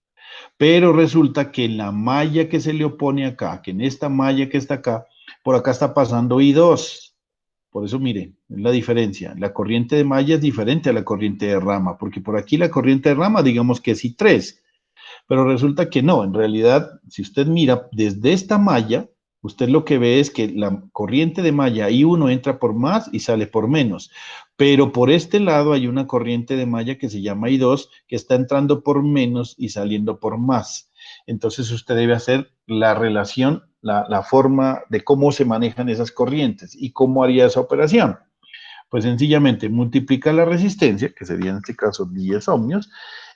Pero resulta que en la malla que se le opone acá, que en esta malla que está acá, por acá está pasando I2. Por eso, mire, es la diferencia. La corriente de malla es diferente a la corriente de rama, porque por aquí la corriente de rama, digamos que es I3. Pero resulta que no, en realidad, si usted mira desde esta malla, usted lo que ve es que la corriente de malla I1 entra por más y sale por menos. Pero por este lado hay una corriente de malla que se llama I2 que está entrando por menos y saliendo por más. Entonces usted debe hacer la relación, la forma de cómo se manejan esas corrientes y cómo haría esa operación. Pues sencillamente multiplica la resistencia, que sería en este caso 10 ohmios,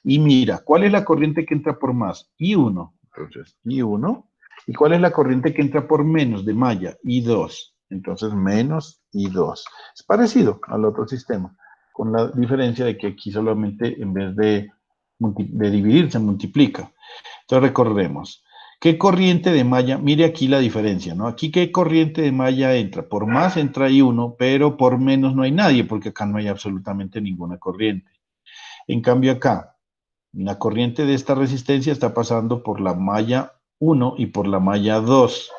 y mira, ¿cuál es la corriente que entra por más? I1. Entonces, I1. ¿Y cuál es la corriente que entra por menos de malla? I2. Entonces, menos I2. Es parecido al otro sistema, con la diferencia de que aquí solamente en vez de dividir se multiplica. Entonces, recordemos. ¿Qué corriente de malla? Mire aquí la diferencia, ¿no? Aquí, ¿qué corriente de malla entra? Por más entra I1, pero por menos no hay nadie, porque acá no hay absolutamente ninguna corriente. En cambio acá, la corriente de esta resistencia está pasando por la malla 1 y por la malla 2.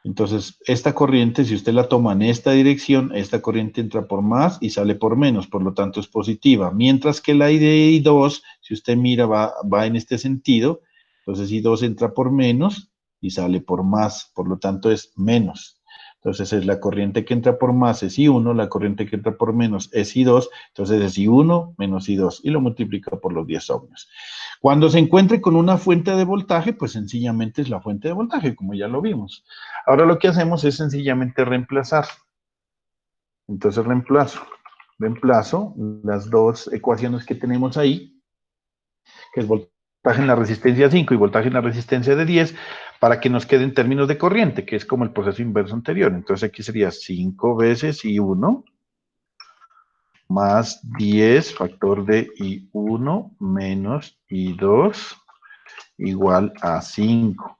Entonces, esta corriente, si usted la toma en esta dirección, esta corriente entra por más y sale por menos, por lo tanto es positiva. Mientras que la de I2, si usted mira, va en este sentido. Entonces, I2 entra por menos y sale por más, por lo tanto es menos. Entonces, es la corriente que entra por más es I1, la corriente que entra por menos es I2, entonces es I1 menos I2 y lo multiplica por los 10 ohmios. Cuando se encuentre con una fuente de voltaje, pues sencillamente es la fuente de voltaje, como ya lo vimos. Ahora lo que hacemos es sencillamente reemplazar. Entonces reemplazo las dos ecuaciones que tenemos ahí, que es voltaje voltaje en la resistencia 5 y voltaje en la resistencia de 10 para que nos quede en términos de corriente, que es como el proceso inverso anterior. Entonces aquí sería 5 veces I1 más 10 factor de I1 menos I2 igual a 5.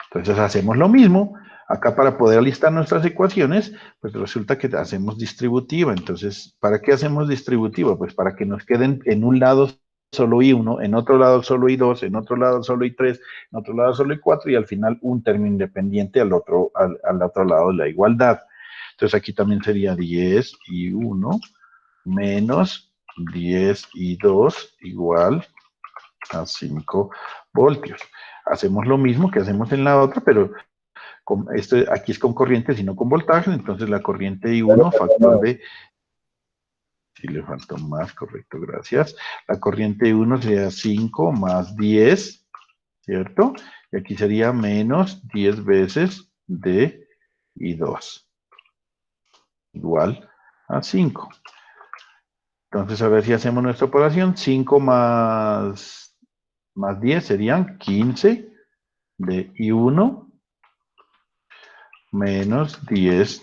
Entonces hacemos lo mismo. Acá para poder alistar nuestras ecuaciones, pues resulta que hacemos distributiva. Entonces, ¿para qué hacemos distributiva? Pues para que nos queden en un lado solo I1, en otro lado solo I2, en otro lado solo I3, en otro lado solo I4 y al final un término independiente al otro lado de la igualdad. Entonces aquí también sería 10 I1 menos 10 I2 igual a 5 voltios. Hacemos lo mismo que hacemos en la otra, pero esto aquí es con corriente, sino con voltaje, entonces la corriente I1, factor de, si le faltó más, correcto, gracias, la corriente I1 sería 5 más 10, ¿cierto? Y aquí sería menos 10 veces de I2, igual a 5. Entonces, a ver si hacemos nuestra operación, 5 más 10 serían 15 de I1 menos 10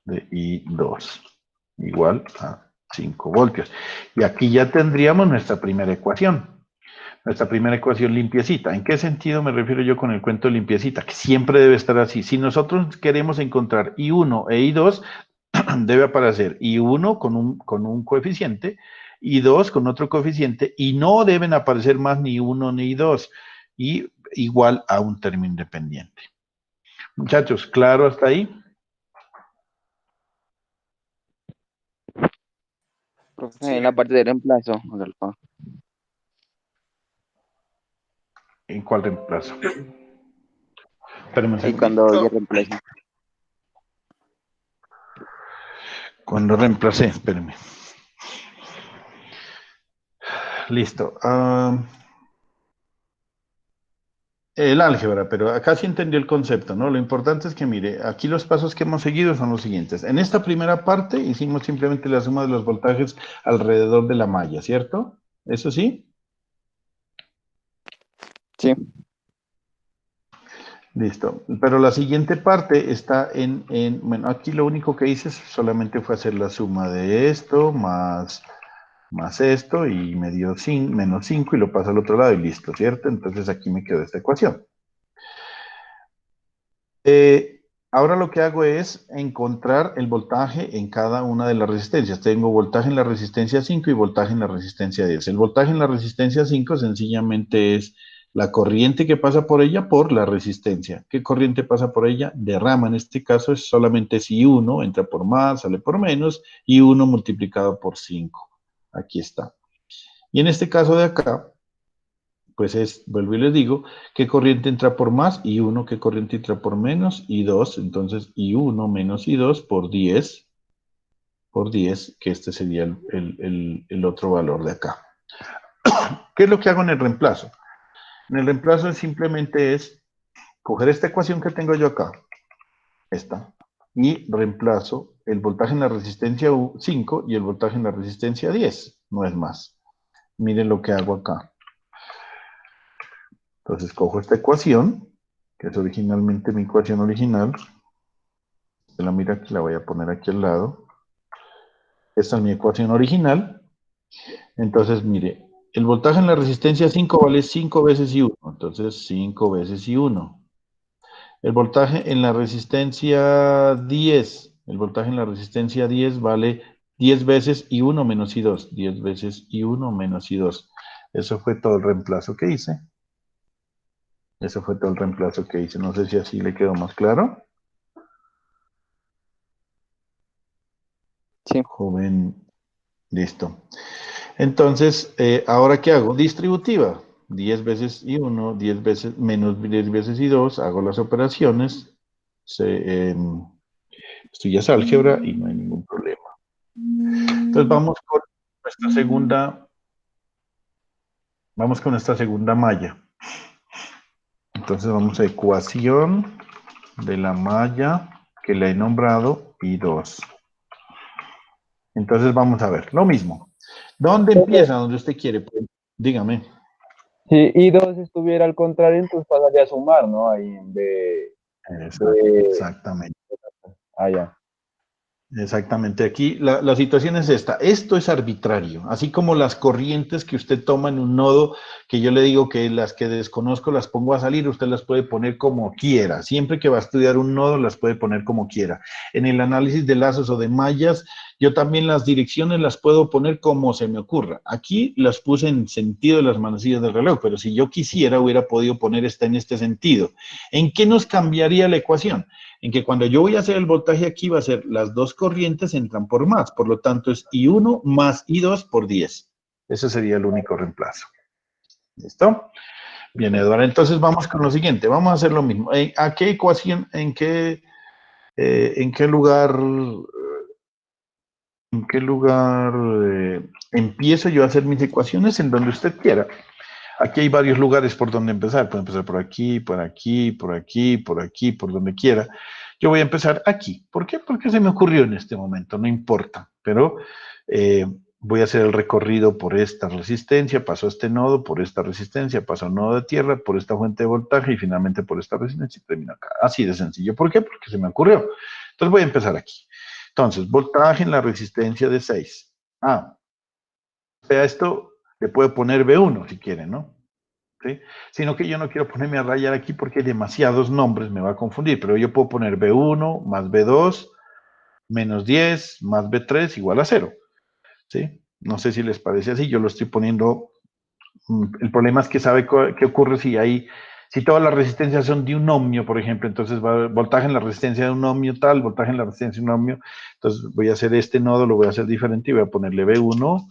de I2 igual a 5 voltios. Y aquí ya tendríamos nuestra primera ecuación limpiecita. ¿En qué sentido me refiero yo con el cuento limpiecita? Que siempre debe estar así. Si nosotros queremos encontrar I1 e I2, debe aparecer I1 con un coeficiente, I2 con otro coeficiente, y no deben aparecer más ni I1 ni I2, y igual a un término independiente. Muchachos, ¿claro hasta ahí? Profe, en la parte de reemplazo. ¿En cuál reemplazo? Espérame un Sí, segundo. cuando yo reemplazo. Cuando reemplacé, espérenme. Listo. El álgebra, pero acá sí entendió el concepto, ¿no? Lo importante es que, mire, aquí los pasos que hemos seguido son los siguientes. En esta primera parte hicimos simplemente la suma de los voltajes alrededor de la malla, ¿cierto? ¿Eso sí? Sí. Listo. Pero la siguiente parte está bueno, aquí lo único que hice solamente fue hacer la suma de esto más esto y me dio menos 5 y lo paso al otro lado y listo, ¿cierto? Entonces aquí me quedó esta ecuación. Ahora lo que hago es encontrar el voltaje en cada una de las resistencias. Tengo voltaje en la resistencia 5 y voltaje en la resistencia 10. El voltaje en la resistencia 5 sencillamente es la corriente que pasa por ella por la resistencia. ¿Qué corriente pasa por ella? Derrama. En este caso es solamente si 1 entra por más, sale por menos, y 1 multiplicado por 5. Aquí está. Y en este caso de acá, pues vuelvo y les digo, ¿qué corriente entra por más? I1, ¿qué corriente entra por menos? I2, entonces I1 menos I2 por 10, que este sería el otro valor de acá. ¿Qué es lo que hago en el reemplazo? En el reemplazo simplemente es coger esta ecuación que tengo yo acá, esta, y reemplazo el voltaje en la resistencia 5 y el voltaje en la resistencia 10, no es más. Miren lo que hago acá. Entonces cojo esta ecuación, que es originalmente mi ecuación original. Se la mira aquí, la voy a poner aquí al lado. Esta es mi ecuación original. Entonces, mire, el voltaje en la resistencia 5 vale 5 veces I1. Entonces, 5 veces I1. El voltaje en la resistencia 10. El voltaje en la resistencia 10 vale 10 veces I1 menos I2. 10 veces I1 menos I2. Eso fue todo el reemplazo que hice. No sé si así le quedó más claro. Sí. Joven, listo. Entonces, ¿ahora qué hago? Distributiva. 10 veces I1, 10 veces, menos 10 veces I2, hago las operaciones. Esto ya es álgebra y no hay ningún problema. Entonces vamos con esta segunda malla. Entonces vamos a ecuación de la malla que le he nombrado I2. Entonces vamos a ver, lo mismo. ¿Dónde empieza? Donde usted quiere. Pues, dígame. Si I2 estuviera al contrario, entonces pasaría a sumar, ¿no? Ahí en vez de... Exactamente. Ah, ya. Exactamente. Aquí la situación es esta. Esto es arbitrario, así como las corrientes que usted toma en un nodo, que yo le digo que las que desconozco las pongo a salir, usted las puede poner como quiera. Siempre que va a estudiar un nodo, las puede poner como quiera. En el análisis de lazos o de mallas, yo también las direcciones las puedo poner como se me ocurra. Aquí las puse en sentido de las manecillas del reloj, pero si yo quisiera, hubiera podido poner esta en este sentido. ¿En qué nos cambiaría la ecuación? En que cuando yo voy a hacer el voltaje aquí va a ser las dos corrientes entran por más, por lo tanto es I1 más I2 por 10. Ese sería el único reemplazo. ¿Listo? Bien, Eduardo, entonces vamos con lo siguiente, vamos a hacer lo mismo. ¿A qué ecuación, en qué lugar, empiezo yo a hacer mis ecuaciones? En donde usted quiera. Aquí hay varios lugares por donde empezar. Puede empezar por aquí, por aquí, por aquí, por aquí, por donde quiera. Yo voy a empezar aquí. ¿Por qué? Porque se me ocurrió en este momento, no importa. Pero voy a hacer el recorrido por esta resistencia, paso a este nodo, por esta resistencia, paso a un nodo de tierra, por esta fuente de voltaje y finalmente por esta resistencia y termino acá. Así de sencillo. ¿Por qué? Porque se me ocurrió. Entonces voy a empezar aquí. Entonces, voltaje en la resistencia de 6. A esto le puedo poner B1 si quieren, ¿no? ¿Sí? Sino que yo no quiero ponerme a rayar aquí porque hay demasiados nombres, me va a confundir, pero yo puedo poner B1 más B2 menos 10 más B3 igual a 0. ¿Sí? No sé si les parece así, yo lo estoy poniendo. El problema es que sabe qué ocurre si todas las resistencias son de un ohmio, por ejemplo, entonces va voltaje en la resistencia de un ohmio tal, voltaje en la resistencia de un ohmio, entonces voy a hacer este nodo, lo voy a hacer diferente y voy a ponerle B1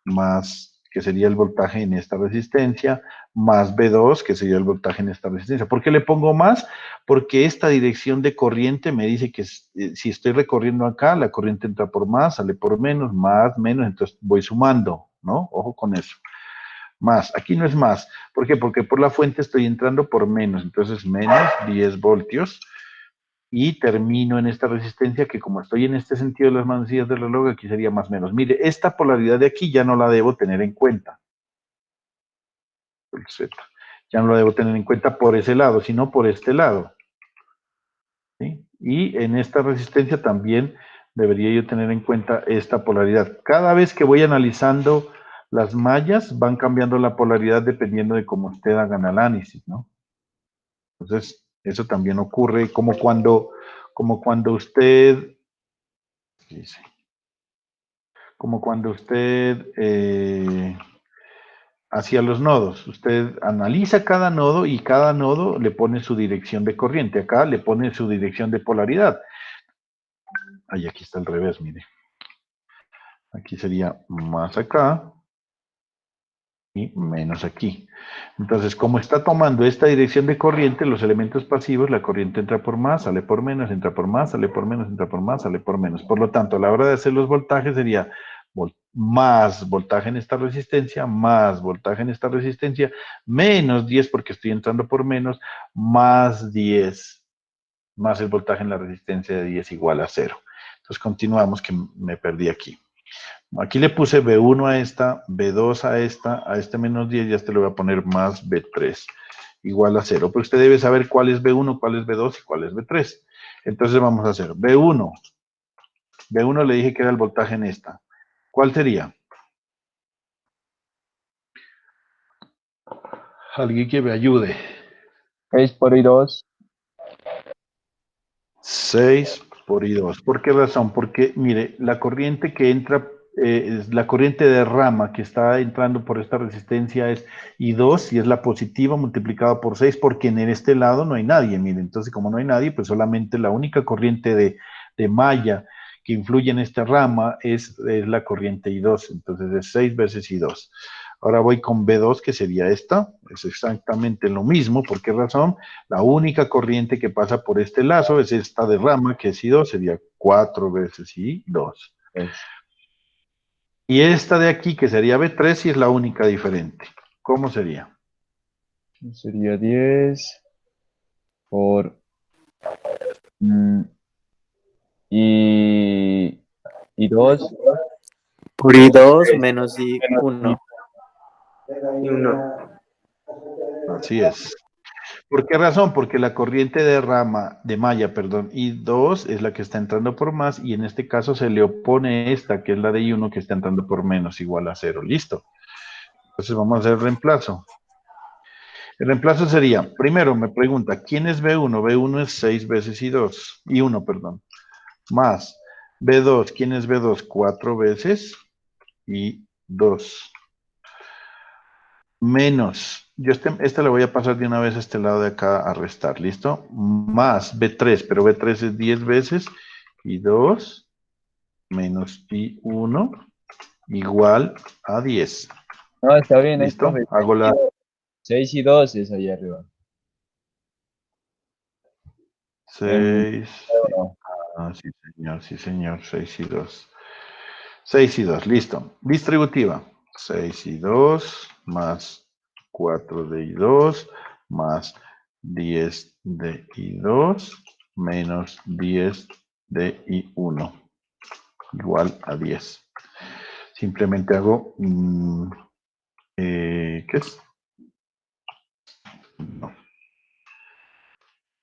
más, que sería el voltaje en esta resistencia, más B2, que sería el voltaje en esta resistencia. ¿Por qué le pongo más? Porque esta dirección de corriente me dice que si estoy recorriendo acá, la corriente entra por más, sale por menos, más, menos, entonces voy sumando, ¿no? Ojo con eso. Más, aquí no es más. ¿Por qué? Porque por la fuente estoy entrando por menos, entonces menos 10 voltios y termino en esta resistencia que como estoy en este sentido de las manecillas del reloj, aquí sería más o menos. Mire, esta polaridad de aquí ya no la debo tener en cuenta. El Z. Ya no la debo tener en cuenta por ese lado, sino por este lado. ¿Sí? Y en esta resistencia también debería yo tener en cuenta esta polaridad. Cada vez que voy analizando las mallas, van cambiando la polaridad dependiendo de cómo usted haga el análisis, ¿no? Entonces, eso también ocurre como cuando usted, dice, como cuando usted hacía los nodos. Usted analiza cada nodo y cada nodo le pone su dirección de corriente. Acá le pone su dirección de polaridad. Ahí aquí está al revés, mire. Aquí sería más acá y menos aquí. Entonces, como está tomando esta dirección de corriente, los elementos pasivos, la corriente entra por más, sale por menos, entra por más, sale por menos, entra por más, sale por menos. Por lo tanto, a la hora de hacer los voltajes sería más voltaje en esta resistencia, más voltaje en esta resistencia, menos 10 porque estoy entrando por menos, más 10, más el voltaje en la resistencia de 10 igual a 0. Entonces, continuamos que me perdí aquí. Aquí le puse B1 a esta, B2 a esta, a este menos 10 y a este le voy a poner más B3 igual a 0. Pero usted debe saber cuál es B1, cuál es B2 y cuál es B3. Entonces vamos a hacer B1. B1 le dije que era el voltaje en esta. ¿Cuál sería? Alguien que me ayude. 6 por I2. 6 por I2. ¿Por qué razón? Porque, mire, la corriente que entra, la corriente de rama que está entrando por esta resistencia es I2 y es la positiva multiplicada por 6 porque en este lado no hay nadie, mire. Entonces, como no hay nadie, pues solamente la única corriente de malla que influye en esta rama es la corriente I2. Entonces, es 6 veces I2. Ahora voy con B2, que sería esta. Es exactamente lo mismo. ¿Por qué razón? La única corriente que pasa por este lazo es esta de rama, que es I2, sería 4 veces I2. Y esta de aquí, que sería B3, sí es la única diferente. ¿Cómo sería? Sería 10 por I2 Por I2 menos I1. Y 1. Así es. ¿Por qué razón? Porque la corriente de malla, perdón, I2 es la que está entrando por más y en este caso se le opone esta, que es la de I1 que está entrando por menos, igual a 0. ¿Listo? Entonces vamos a hacer el reemplazo. El reemplazo sería, primero me pregunta, ¿quién es B1? B1 es 6 veces I2, I1, perdón, más B2, ¿quién es B2? 4 veces I2, menos, yo le voy a pasar de una vez a este lado de acá a restar, ¿listo? Más B3, pero B3 es 10 veces I2 menos I1 igual a 10. No, está bien, ahí, ¿Listo? profe. Hago la 6 y 2 es ahí arriba. 6. No. Ah, sí, señor, sí, señor. 6 y 2. 6 y 2, listo. Distributiva. 6 y 2 más 4 de I2 más 10 de I2 menos 10 de I1 igual a 10. Simplemente hago, ¿qué es? No.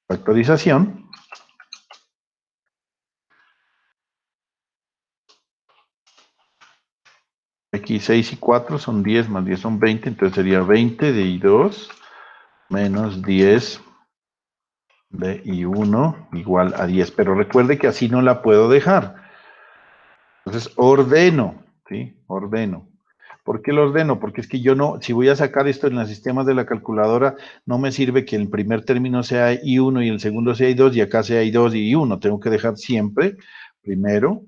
Factorización. Aquí 6 y 4 son 10, más 10 son 20, entonces sería 20 de I2 menos 10 de I1 igual a 10. Pero recuerde que así no la puedo dejar. Entonces ordeno, ¿sí? Ordeno. ¿Por qué lo ordeno? Porque es que yo no, si voy a sacar esto en los sistemas de la calculadora, no me sirve que el primer término sea I1 y el segundo sea I2 y acá sea I2 y I1. Tengo que dejar siempre primero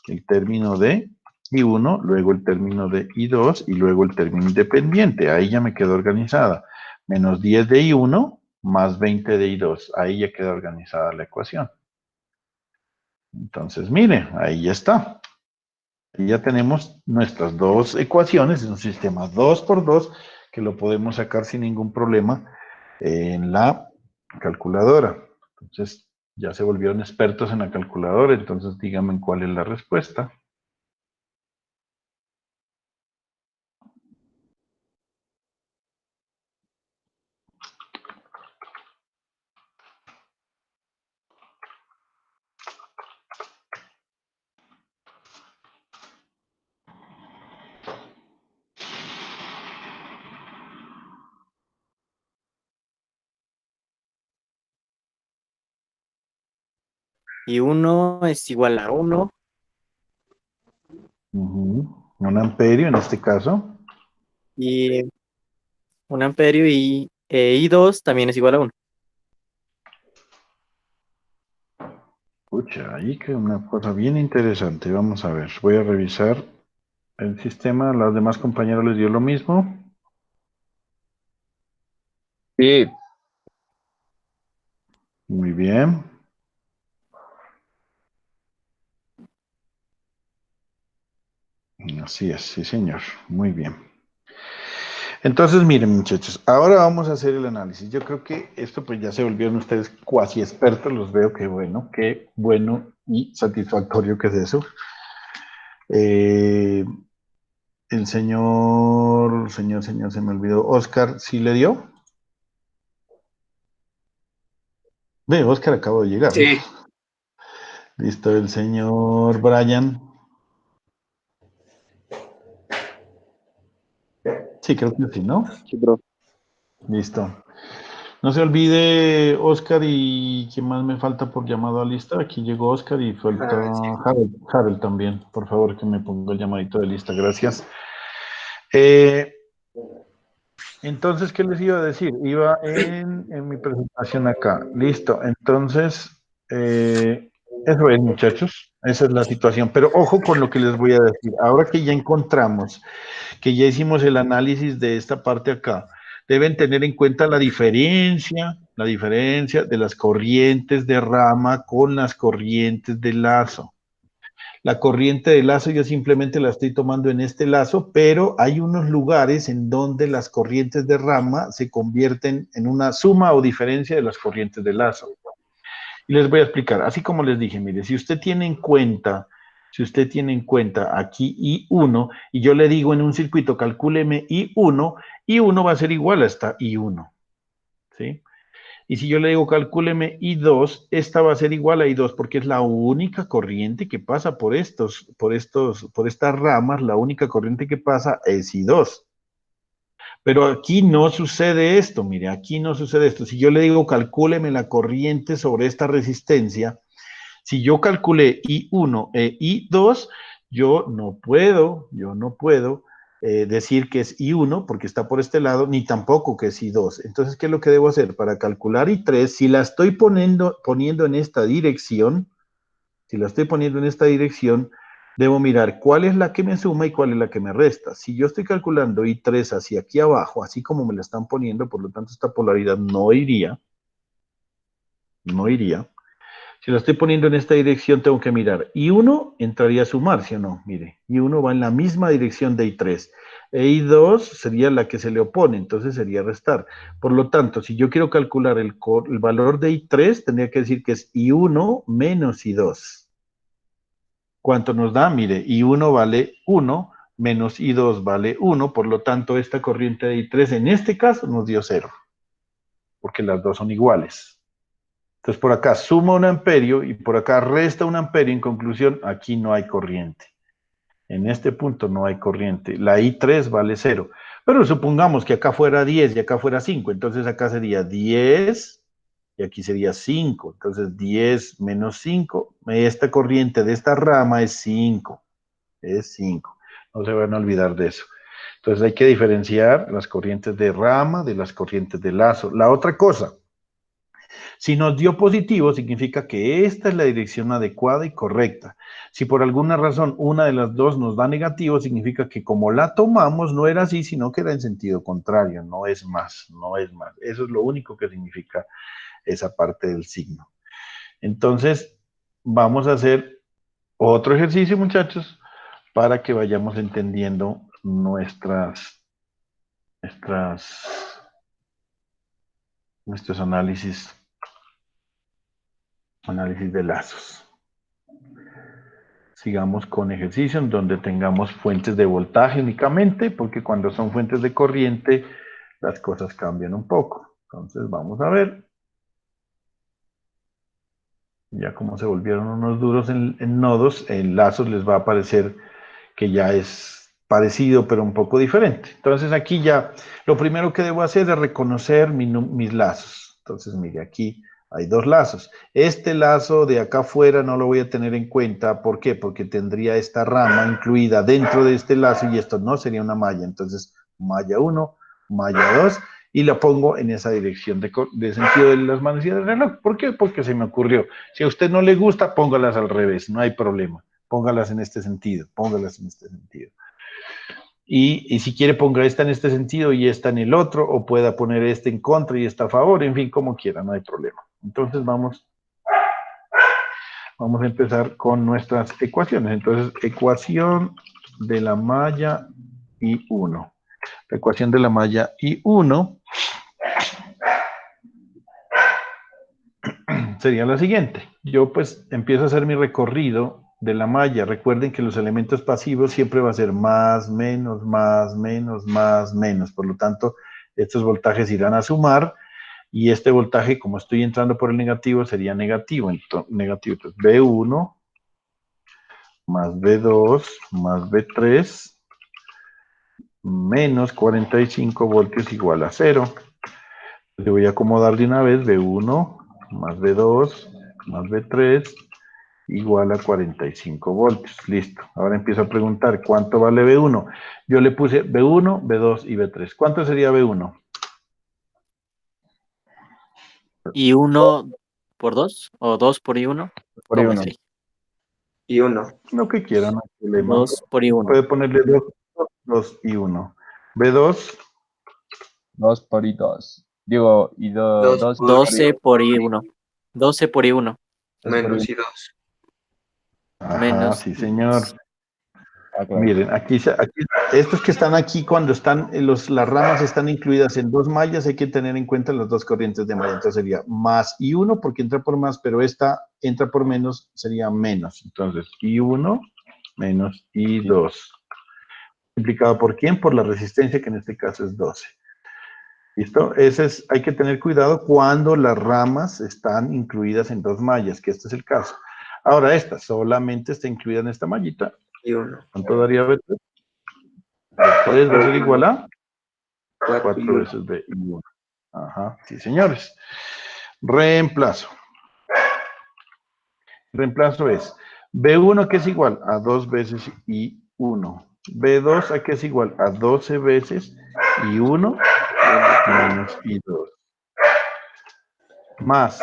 el término de I1, luego el término de I2 y luego el término independiente. Ahí ya me quedó organizada. Menos 10 de I1 más 20 de I2. Ahí ya queda organizada la ecuación. Entonces, mire, ahí ya está. Y ya tenemos nuestras dos ecuaciones, es un sistema 2 por 2 que lo podemos sacar sin ningún problema en la calculadora. Entonces, ya se volvieron expertos en la calculadora, entonces díganme cuál es la respuesta. Y 1 es igual a 1. Un amperio en este caso. Y 1 amperio y I2 también es igual a 1. Escucha, ahí que una cosa bien interesante. Vamos a ver, voy a revisar el sistema. ¿A los demás compañeros les dio lo mismo? Sí, Muy bien. Así es, sí señor. Muy bien. Entonces, miren muchachos, ahora vamos a hacer el análisis. Yo creo que esto pues ya se volvieron ustedes cuasi expertos, los veo, qué bueno y satisfactorio que es eso. El señor, se me olvidó, Oscar, ¿sí le dio? Ve, Oscar acabo de llegar, ¿no? Sí, Listo, el señor Brian. Sí, creo que sí, ¿no? Sí, profe. Listo. No se olvide, Oscar, y quién más me falta por llamado a lista. Aquí llegó Oscar y falta sí. Harold también. Por favor, que me ponga el llamadito de lista. Gracias. Entonces, ¿qué les iba a decir? Iba en mi presentación acá. Listo. Entonces, eso es, muchachos. Esa es la situación. Pero ojo con lo que les voy a decir. Ahora que ya encontramos, que ya hicimos el análisis de esta parte acá, deben tener en cuenta la diferencia de las corrientes de rama con las corrientes de lazo. La corriente de lazo yo simplemente la estoy tomando en este lazo, pero hay unos lugares en donde las corrientes de rama se convierten en una suma o diferencia de las corrientes de lazo. Y les voy a explicar, así como les dije, mire, si usted tiene en cuenta si usted tiene en cuenta aquí I1, y yo le digo en un circuito, calcúleme I1, I1 va a ser igual a esta I1, ¿sí? Y si yo le digo, calcúleme I2, esta va a ser igual a I2, porque es la única corriente que pasa por estas ramas, la única corriente que pasa es I2. Pero aquí no sucede esto, mire, aquí no sucede esto. Si yo le digo, calcúleme la corriente sobre esta resistencia, si yo calculé I1 e I2, yo no puedo decir que es I1 porque está por este lado, ni tampoco que es I2. Entonces, ¿qué es lo que debo hacer? Para calcular I3, si la estoy poniendo en esta dirección, debo mirar cuál es la que me suma y cuál es la que me resta. Si yo estoy calculando I3 hacia aquí abajo, así como me la están poniendo, por lo tanto esta polaridad no iría. Si la estoy poniendo en esta dirección, tengo que mirar. I1 entraría a sumar, ¿sí o no? Mire, I1 va en la misma dirección de I3. E I2 sería la que se le opone, entonces sería restar. Por lo tanto, si yo quiero calcular el valor de I3, tendría que decir que es I1 menos I2. ¿Cuánto nos da? Mire, I1 vale 1, menos I2 vale 1, por lo tanto, esta corriente de I3 en este caso nos dio 0, porque las dos son iguales. Entonces, por acá suma 1 amperio y por acá resta 1 amperio. En conclusión, aquí no hay corriente. En este punto no hay corriente. La I3 vale 0. Pero supongamos que acá fuera 10 y acá fuera 5. Entonces, acá sería 10 y aquí sería 5. Entonces, 10 menos 5. Esta corriente de esta rama es 5. Es 5. No se van a olvidar de eso. Entonces, hay que diferenciar las corrientes de rama de las corrientes de lazo. La otra cosa, si nos dio positivo, significa que esta es la dirección adecuada y correcta. Si por alguna razón una de las dos nos da negativo, significa que como la tomamos no era así, sino que era en sentido contrario, no es más. Eso es lo único que significa esa parte del signo. Entonces, vamos a hacer otro ejercicio, muchachos, para que vayamos entendiendo nuestros análisis de lazos. Sigamos con ejercicios donde tengamos fuentes de voltaje únicamente, porque cuando son fuentes de corriente, las cosas cambian un poco. Entonces vamos a ver. Ya como se volvieron unos duros en nodos, en lazos les va a aparecer que ya es parecido, pero un poco diferente. Entonces aquí ya, lo primero que debo hacer es reconocer mis lazos. Entonces mire, aquí hay dos lazos. Este lazo de acá afuera no lo voy a tener en cuenta. ¿Por qué? Porque tendría esta rama incluida dentro de este lazo y esto no sería una malla. Entonces, malla 1, malla 2, y la pongo en esa dirección de sentido de las manecillas del reloj. ¿Por qué? Porque se me ocurrió. Si a usted no le gusta, póngalas al revés, no hay problema. Póngalas en este sentido, Y si quiere, ponga esta en este sentido y esta en el otro, o pueda poner este en contra y esta a favor, en fin, como quiera, no hay problema. Entonces vamos a empezar con nuestras ecuaciones. Entonces, ecuación de la malla I1. La ecuación de la malla I1 sería la siguiente. Yo pues empiezo a hacer mi recorrido de la malla. Recuerden que los elementos pasivos siempre va a ser más, menos, más, menos, más, menos. Por lo tanto, estos voltajes irán a sumar y este voltaje, como estoy entrando por el negativo, sería negativo. Entonces, B1 más B2 más B3 menos 45 voltios igual a 0. Le voy a acomodar de una vez B1 más B2 más B3 igual a 45 voltios. Listo. Ahora empiezo a preguntar, ¿cuánto vale B1? Yo le puse B1, B2 y B3. ¿Cuánto sería B1? ¿Y 1 por 2? ¿O 2 por I1? Por ¿Cómo I1. es? Y 1. Lo que quieran, no hay problema. 2 por I1. Puede ponerle 2 y 1. B2. 2 por I2. Digo, I2, 2 por 12 por I1. 12 por I1. Menos y 2. Ajá, Menos sí, señor. Ah, claro. Miren, aquí, estos que están aquí, cuando están, las ramas están incluidas en dos mallas, hay que tener en cuenta las dos corrientes de malla. Entonces sería más I1 porque entra por más, pero esta entra por menos, sería menos. Entonces, I1 menos I2. ¿Multiplicado por quién? Por la resistencia, que en este caso es 12. ¿Listo? Hay que tener cuidado cuando las ramas están incluidas en dos mallas, que este es el caso. Ahora esta solamente está incluida en esta mallita. Y 1. ¿Cuánto daría B3? B3 va a ser igual a 4 y 4 1. veces de I1. Ajá, sí, señores. Reemplazo. Reemplazo es B1, que es igual a 2 veces I1. B2, ¿a qué es igual? A 12 veces I1 menos I2. Más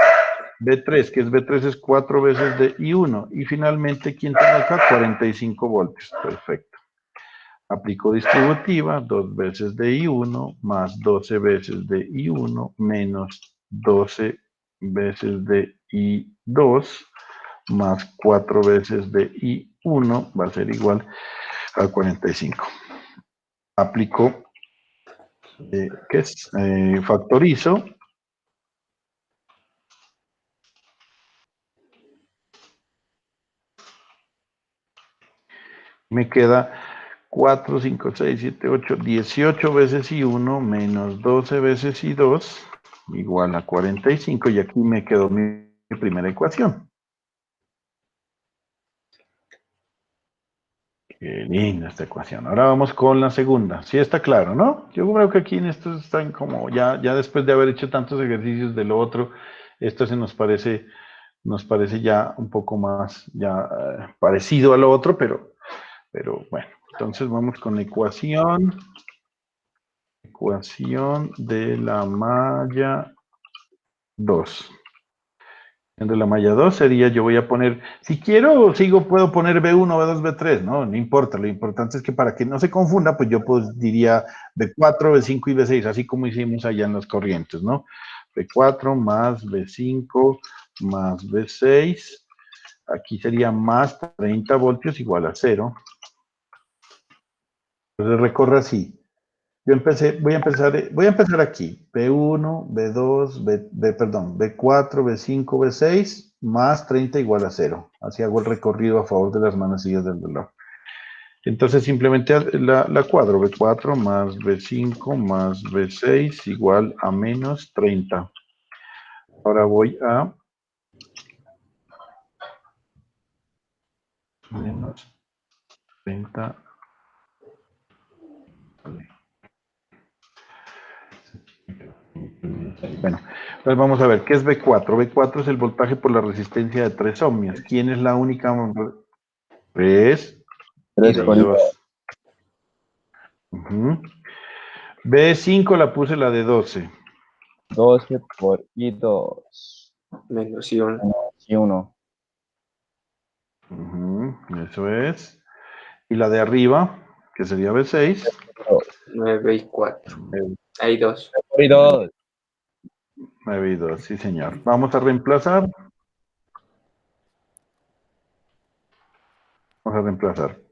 B3, que es B3 es 4 veces de I1. Y finalmente, ¿quién tengo acá? 45 voltios. Perfecto. Aplico distributiva, 2 veces de I1 más 12 veces de I1 menos 12 veces de I2 más 4 veces de I1 va a ser igual a 45. Aplico, ¿qué es? Factorizo. Me queda 4, 5, 6, 7, 8, 18 veces I1 menos 12 veces I2 igual a 45 y aquí me quedó mi primera ecuación. Qué linda esta ecuación. Ahora vamos con la segunda. Sí está claro, ¿no? Yo creo que aquí en esto están como ya después de haber hecho tantos ejercicios de lo otro, esto se nos parece ya un poco más parecido a lo otro, pero bueno. Entonces vamos con la ecuación de la malla 2. De la malla 2 sería, yo voy a poner, si quiero, puedo poner B1, B2, B3, no importa, lo importante es que para que no se confunda, pues yo diría B4, B5 y B6, así como hicimos allá en las corrientes, ¿no? B4 más B5 más B6, aquí sería más 30 voltios igual a 0. Entonces recorre así. Voy a empezar aquí. B1, B2, B4, B5, B6, más 30 igual a 0. Así hago el recorrido a favor de las manecillas del reloj. Entonces simplemente la cuadro. B4 más B5 más B6 igual a menos 30. Ahora voy a menos 30. Bueno, entonces vamos a ver, ¿qué es B4? B4 es el voltaje por la resistencia de 3 ohmios. ¿Quién es la única? 3 3 y por 2. B5 la puse la de 12. 12 por I2. Menos y 1. Y 1. Eso es. Y la de arriba, que sería B6. 9 y 4. Hay 2. Por I2. 9 y 2, sí señor. Vamos a reemplazar.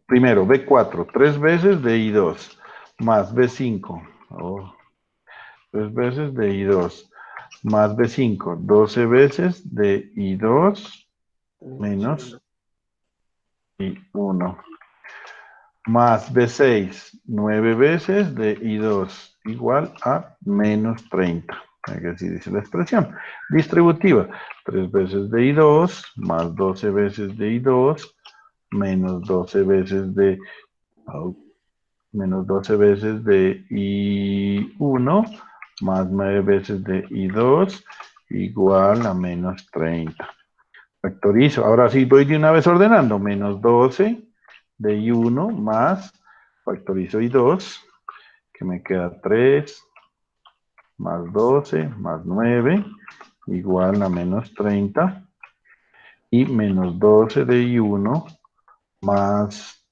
Primero, B4, 3 veces de I2, más B5. 3 veces de I2, más B5, 12 veces de I2, menos I1. Más B6, 9 veces de I2, igual a menos 30. Así dice la expresión. Distributiva, 3 veces de I2, más 12 veces de I2, menos 12 veces de I1, más 9 veces de I2, igual a menos 30. Factorizo. Ahora sí voy de una vez ordenando. Menos 12 de I1 más, factorizo I2, que me queda 3, más 12, más 9, igual a menos 30. Y menos 12 de I1 más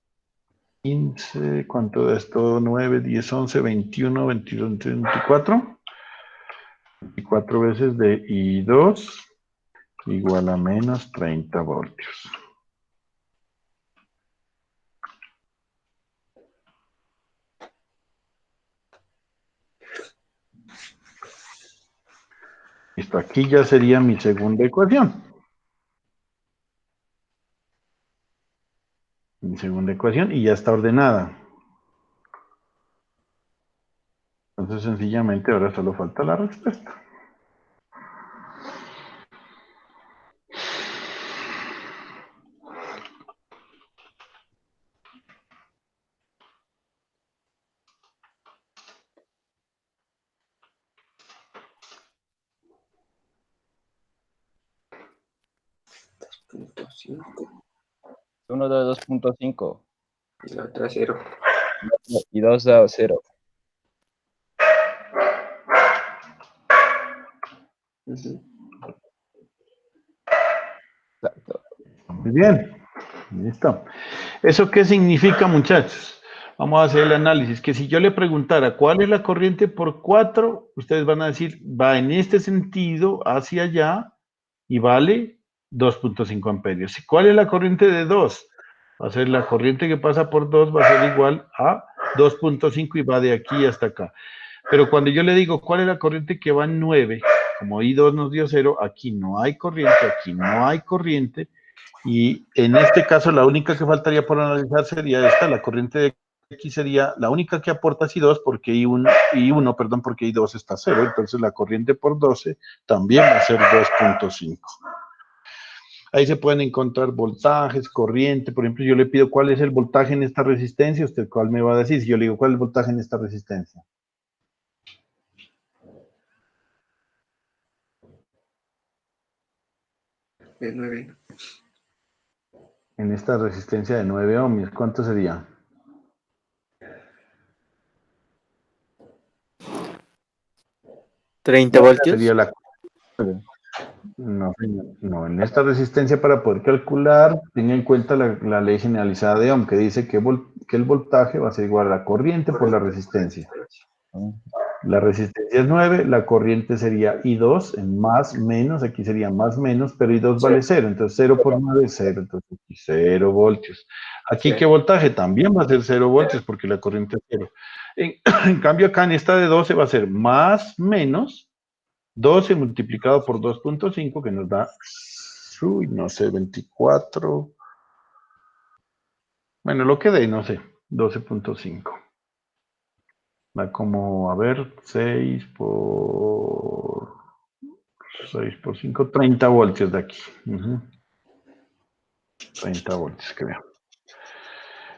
15, ¿cuánto da esto? 9, 10, 11, 21, 22, 24. 24 veces de I2 igual a menos 30 voltios. Listo, aquí ya sería mi segunda ecuación. Mi segunda ecuación y ya está ordenada. Entonces, sencillamente, ahora solo falta la respuesta. Punto 5. Uno de 2.5 Y la otra 0. y 2 a 0. Exacto. Muy bien. Listo. ¿Eso qué significa, muchachos? Vamos a hacer el análisis. Que si yo le preguntara cuál es la corriente por 4, ustedes van a decir, va en este sentido hacia allá y vale 2.5 amperios. ¿Cuál es la corriente de 2? Va a ser la corriente que pasa por 2, va a ser igual a 2.5 y va de aquí hasta acá. Pero cuando yo le digo cuál es la corriente que va en 9, como I2 nos dio 0, aquí no hay corriente, y en este caso la única que faltaría por analizar sería esta, la corriente de aquí sería la única que aporta es I2 porque I1, perdón, porque I2 está 0, entonces la corriente por 12 también va a ser 2.5. Ahí se pueden encontrar voltajes, corriente, por ejemplo, yo le pido cuál es el voltaje en esta resistencia, ¿usted cuál me va a decir? Si yo le digo cuál es el voltaje en esta resistencia. De 9. En esta resistencia de 9 ohmios, ¿cuánto sería? ¿30 voltios? Sería la... No, señor. No, en esta resistencia para poder calcular, tenga en cuenta la ley generalizada de Ohm, que dice que el voltaje va a ser igual a la corriente por la resistencia. La resistencia es 9, la corriente sería I2 en más, menos, aquí sería más, menos, pero I2 vale 0, entonces 0 por 9 es 0, entonces aquí 0 voltios. Aquí, ¿qué voltaje? También va a ser 0 voltios porque la corriente es 0. En cambio, acá en esta de 12 va a ser más, menos, 12 multiplicado por 2.5, que nos da, no sé, 24. Bueno, lo que dé, no sé, 12.5. Da como, a ver, 6 por 5, 30 voltios de aquí. 30 voltios, creo.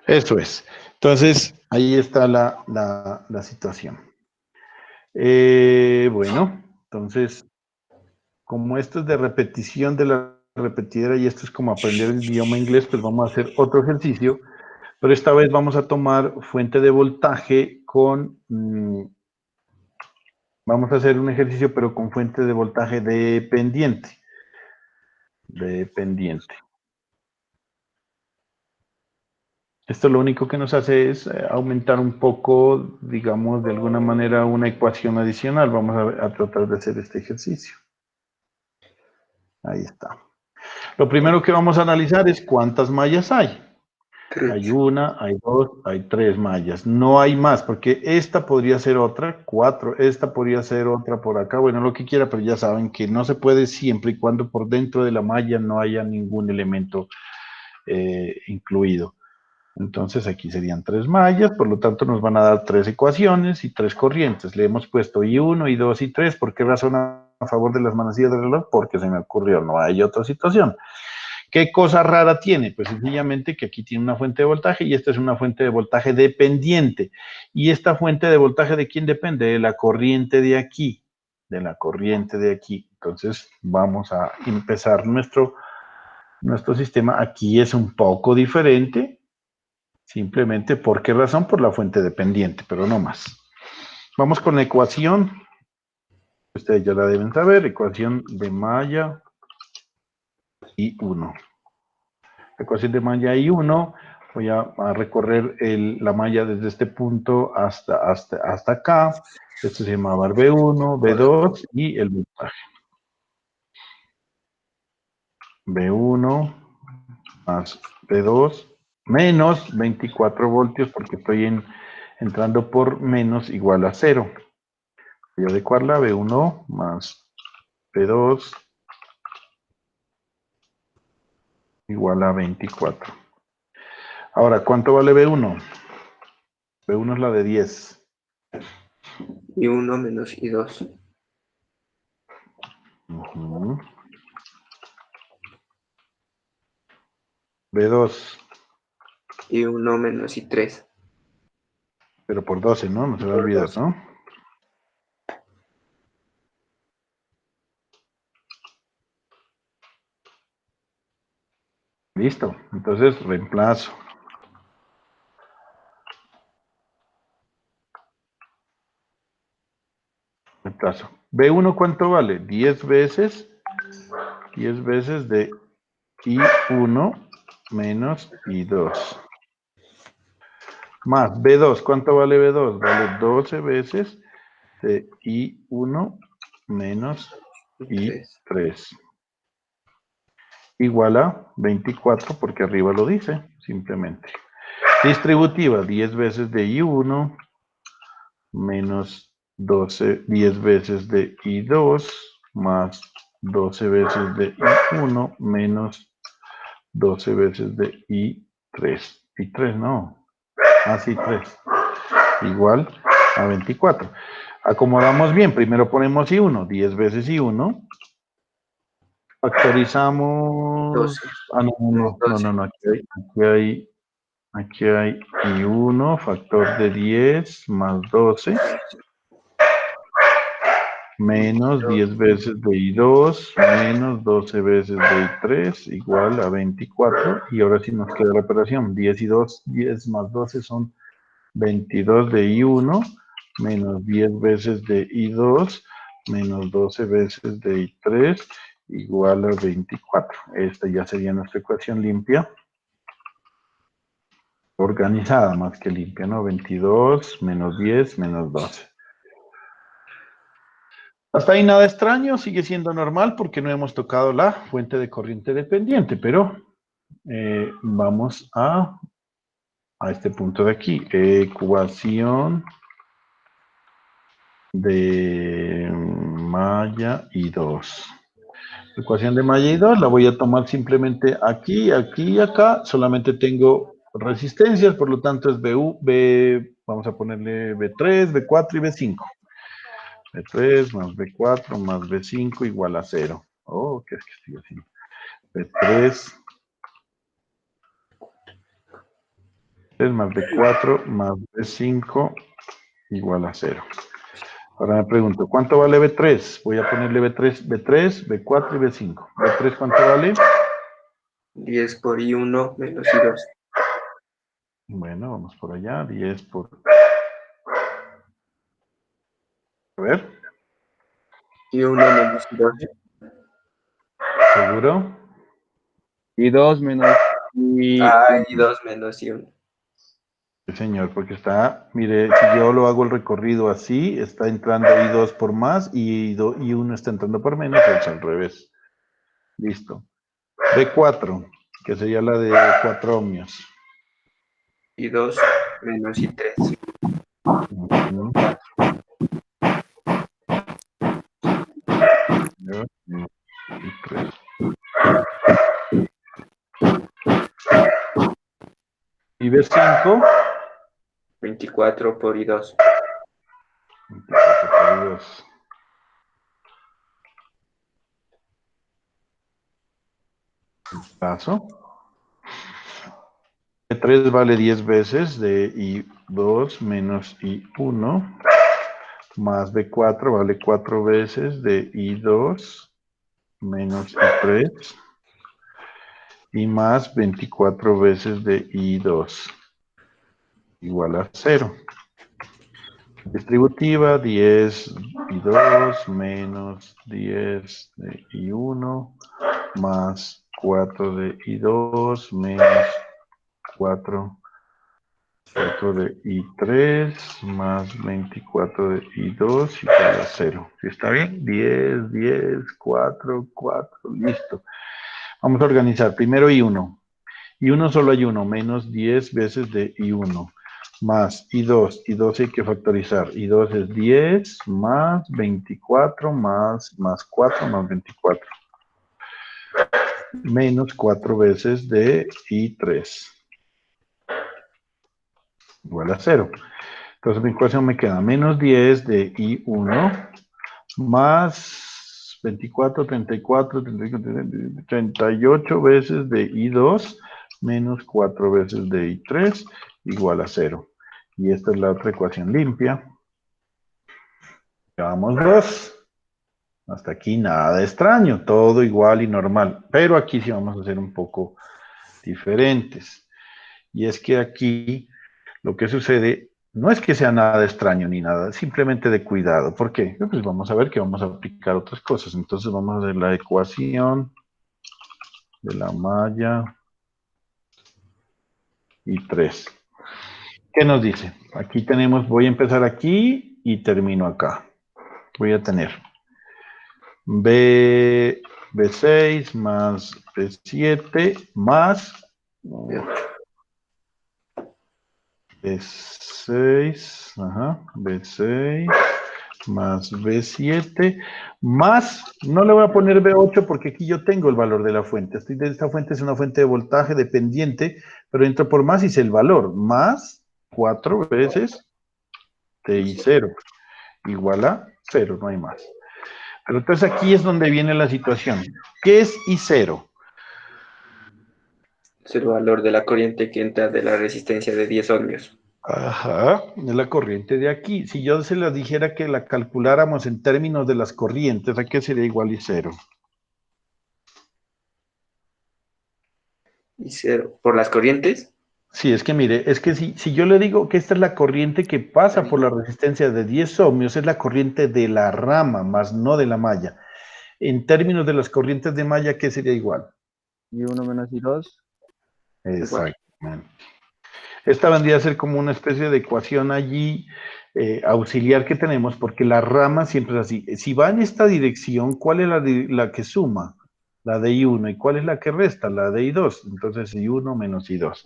Eso es. Entonces, ahí está la situación. Bueno, entonces, como esto es de repetición de la repetidera y esto es como aprender el idioma inglés, pues vamos a hacer otro ejercicio, pero esta vez vamos a tomar fuente de voltaje con... vamos a hacer un ejercicio, pero con fuente de voltaje dependiente. Dependiente. Esto lo único que nos hace es aumentar un poco, digamos, de alguna manera una ecuación adicional. Vamos a tratar de hacer este ejercicio. Ahí está. Lo primero que vamos a analizar es cuántas mallas hay. Hay una, hay dos, hay tres mallas. No hay más, porque esta podría ser otra, 4. Esta podría ser otra por acá. Bueno, lo que quiera, pero ya saben que no se puede siempre y cuando por dentro de la malla no haya ningún elemento incluido. Entonces aquí serían 3 mallas, por lo tanto nos van a dar 3 ecuaciones y 3 corrientes. Le hemos puesto I1, I2 y 3. ¿Por qué razón a favor de las manecillas del reloj? Porque se me ocurrió, no hay otra situación. ¿Qué cosa rara tiene? Pues sencillamente que aquí tiene una fuente de voltaje y esta es una fuente de voltaje dependiente. ¿Y esta fuente de voltaje de quién depende? De la corriente de aquí. De la corriente de aquí. Entonces vamos a empezar nuestro sistema. Aquí es un poco diferente. Simplemente, ¿por qué razón? Por la fuente dependiente, pero no más. Vamos con la ecuación. Ustedes ya la deben saber. Ecuación de malla I1. Ecuación de malla I1. Voy a recorrer la malla desde este punto hasta acá. Esto se llama B1, B2 y el voltaje. B1 más B2 menos 24 voltios porque estoy entrando por menos igual a 0. Voy a adecuarla, B1 más B2 igual a 24. Ahora, ¿cuánto vale B1? B1 es la de 10. I1 menos I2. Ujú. B2, I1 menos I3. pero por 12, ¿no? No se va a olvidar, ¿no? Listo. Entonces, reemplazo. Reemplazo. B1, ¿cuánto vale? 10 veces de I1 menos I2. Más B2, ¿cuánto vale B2? Vale 12 veces de I1 menos I3. I3. Igual a 24, porque arriba lo dice, simplemente. Distributiva, 10 veces de I1 menos 10 veces de I2 más 12 veces de I1 menos 12 veces de I3. I3 no. Ah, sí, 3. Igual a 24. Acomodamos bien. Primero ponemos I1. 10 veces I1. Factorizamos. 12. Ah, no. Aquí hay I1, factor de 10 más 12. Menos 10 veces de I2, menos 12 veces de I3, igual a 24. Y ahora sí nos queda la operación. 10 y 2, 10 más 12 son 22 de I1, menos 10 veces de I2, menos 12 veces de I3, igual a 24. Esta ya sería nuestra ecuación limpia. Organizada más que limpia, ¿no? 22 menos 10 menos 12. Hasta ahí nada extraño, sigue siendo normal porque no hemos tocado la fuente de corriente dependiente, pero vamos a este punto de aquí. Ecuación de malla y 2. Ecuación de malla y 2 la voy a tomar simplemente aquí, aquí y acá. Solamente tengo resistencias, por lo tanto es vamos a ponerle B3, B4 y B5. B3 más B4 más B5 igual a 0. Oh, ¿qué es que estoy haciendo? B3 más B4 más B5 igual a 0. Ahora me pregunto, ¿cuánto vale B3? Voy a ponerle B3, B4 y B5. ¿B3 cuánto vale? 10 por I1 menos I2. Bueno, vamos por allá. 10 por... A ver. I1 menos I2. ¿Seguro? Y 2 menos y I2 menos I1. Sí, señor, porque está, mire, si yo lo hago el recorrido así, está entrando I2 por más y I1 está entrando por menos, es al revés. Listo. B4, que sería la de 4 ohmios. I2 menos I3. Ujú. Y 3. Y B5, 24 por I2. 24 por 2. Paso. B3 vale 10 veces de I2 menos I1, más B4 vale 4 veces de I2 menos I3, y más 24 veces de I2, igual a 0. Distributiva, 10 I2 menos 10 de I1, más 4 de I2 menos 4 de I3 más 24 de I2 igual a 0. ¿Sí está bien? 10, 10, 4, 4, listo. Vamos a organizar. Primero I1. I1 solo hay 1, menos 10 veces de I1. Más I2. I2 hay que factorizar. I2 es 10 más 24 más 4 más 24. Menos 4 veces de I3. igual a 0. Entonces mi ecuación me queda menos 10 de I1 más 24, 34, 38 veces de I2 menos 4 veces de I3 igual a 0. Y esta es la otra ecuación limpia. Llevamos 2. Hasta aquí nada de extraño, todo igual y normal. Pero aquí sí vamos a hacer un poco diferentes. Y es que aquí lo que sucede no es que sea nada de extraño ni nada, simplemente de cuidado. ¿Por qué? Pues vamos a ver que vamos a aplicar otras cosas. Entonces vamos a hacer la ecuación de la malla y 3. ¿Qué nos dice? Aquí tenemos, voy a empezar aquí y termino acá. Voy a tener B6 más B7 más B6, B6 más B7 más, no le voy a poner B8 porque aquí yo tengo el valor de la fuente. Esta fuente es una fuente de voltaje dependiente, pero entro por más y sé el valor, más 4 veces TI0 igual a 0, no hay más. Pero entonces aquí es donde viene la situación. ¿Qué es I0? Es el valor de la corriente que entra de la resistencia de 10 ohmios. Ajá, es la corriente de aquí. Si yo se la dijera que la calculáramos en términos de las corrientes, ¿a qué sería igual I0? Y 0. ¿Por las corrientes? Sí, es que mire, es que si yo le digo que esta es la corriente que pasa por la resistencia de 10 ohmios, es la corriente de la rama, más no de la malla. En términos de las corrientes de malla, ¿qué sería igual? I1 menos I2. Exactamente. Esta vendría a ser como una especie de ecuación allí auxiliar que tenemos, porque la rama siempre es así. Si va en esta dirección, ¿cuál es la que suma? La de I1. ¿Y cuál es la que resta? La de I2. Entonces I1 menos I2.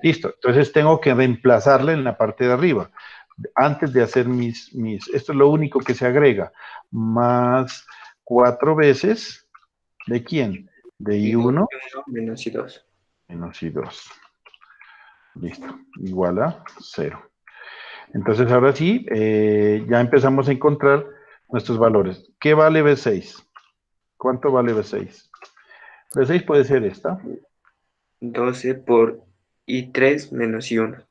Listo. Entonces tengo que reemplazarla en la parte de arriba. Antes de hacer esto es lo único que se agrega. Más 4 veces, ¿de quién? De I1 menos I2. menos I2. Listo, igual a 0. Entonces ahora sí, ya empezamos a encontrar nuestros valores. ¿Qué vale B6? ¿Cuánto vale B6? B6 puede ser esta. 12 por I3 menos I1.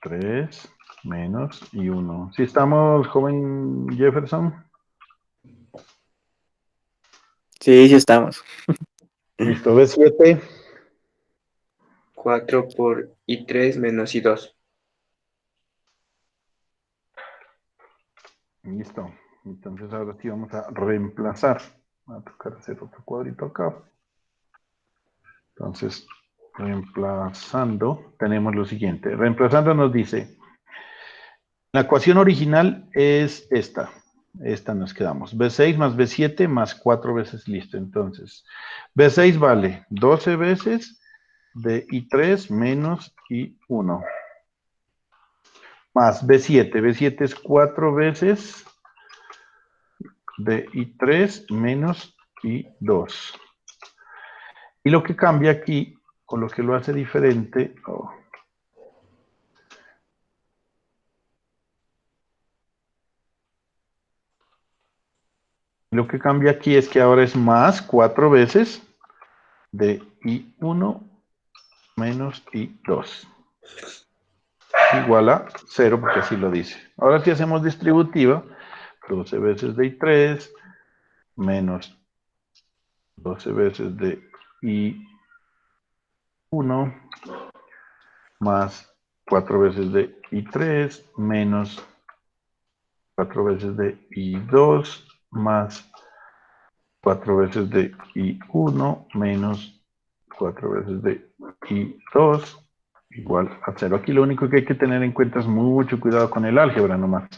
3 menos I1. ¿Sí estamos, joven Jefferson? Sí, sí estamos. Listo, B7. 4 por I3 menos I2. Listo. Entonces ahora sí vamos a reemplazar. Va a tocar hacer otro cuadrito acá. Entonces, reemplazando, tenemos lo siguiente. Reemplazando nos dice, la ecuación original es esta. Esta nos quedamos. B6 más B7 más 4 veces, listo. Entonces, B6 vale 12 veces de I3 menos I1. Más B7. B7 es 4 veces de I3 menos I2. Y lo que cambia aquí, o lo que lo hace diferente, lo que cambia aquí es que ahora es más 4 veces de I1 menos I2. Igual a 0, porque así lo dice. Ahora si hacemos distributiva, 12 veces de I3 menos 12 veces de I1 más 4 veces de I3 menos 4 veces de I2 más 4 veces de I1 menos 4 veces de I2 igual a 0. Aquí lo único que hay que tener en cuenta es mucho cuidado con el álgebra nomás.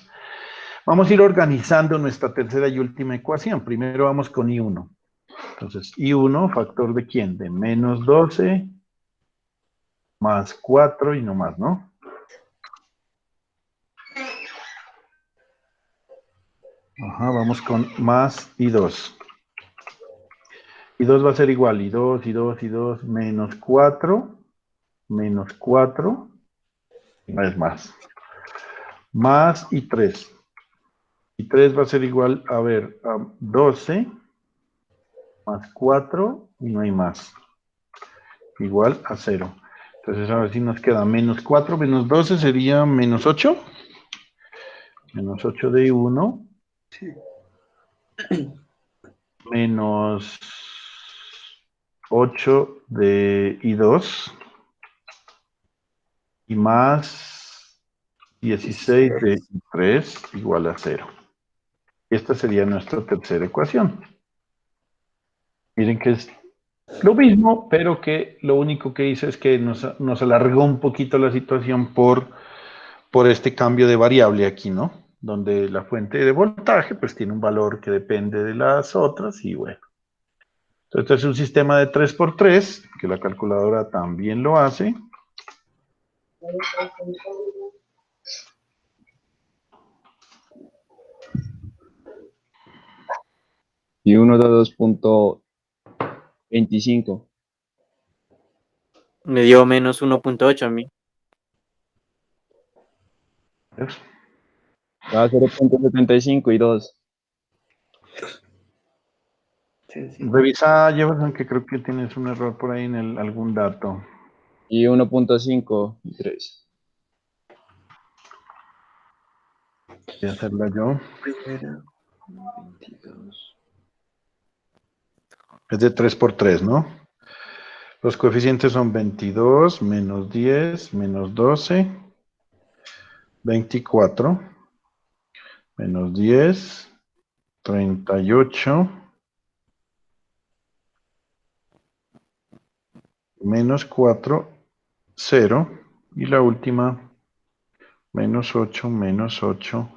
Vamos a ir organizando nuestra tercera y última ecuación. Primero vamos con I1. Entonces, I1, ¿factor de quién? De menos 12 más 4 y no más, ¿no? Ajá, vamos con más I2. I2 va a ser igual, I2 menos 4, Es más y 3. Y 3 va a ser igual, a ver, a 12 más 4 y no hay más. Igual a 0. Entonces ahora sí nos queda menos 4 menos 12 sería menos 8. Menos 8 de 1. Menos 8 de I2. Y más 16 de I3 igual a 0. Esta sería nuestra tercera ecuación. Miren que es lo mismo, pero que lo único que hice es que nos alargó un poquito la situación por este cambio de variable aquí, ¿no? Donde la fuente de voltaje pues tiene un valor que depende de las otras y bueno. Entonces este es un sistema de 3×3, que la calculadora también lo hace. Y 1 de 2.25. Me dio menos 1.8 a mí. ¿Ves? Da 0.75 y 2. Revisa, Jefferson, que creo que tienes un error por ahí en algún dato. Y 1.5 y 3. Voy a hacerla yo. Primera, 22. Es de 3×3, ¿no? Los coeficientes son 22, menos 10, menos 12, 24, menos 10, 38, menos 4, 0. Y la última, menos 8, menos 8,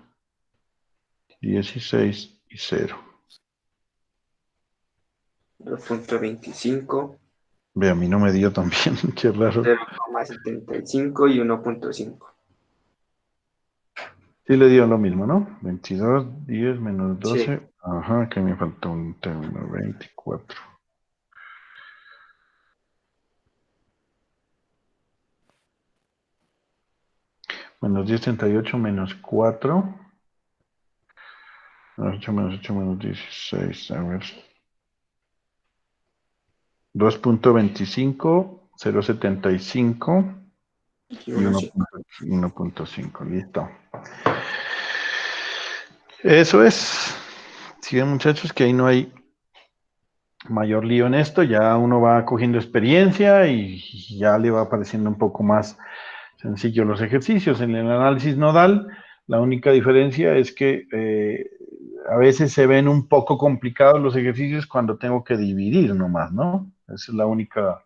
16 y 0. 2.25, Ve, a mí no me dio también, qué raro. 0,75 y 1.5. Sí le dio lo mismo, ¿no? 22, 10 menos Sí. 12. Ajá, que me faltó un término, 24. Menos 10, 38, menos 4. Menos 8, menos 8, menos 16. A ver. 2.25, 0.75 Y y 1.5. 1.5. Listo. Eso es. Si ven, muchachos, que ahí no hay mayor lío en esto, ya uno va cogiendo experiencia y ya le va apareciendo un poco más sencillo los ejercicios. En el análisis nodal, la única diferencia es que a veces se ven un poco complicados los ejercicios cuando tengo que dividir nomás, ¿no? Esa es la única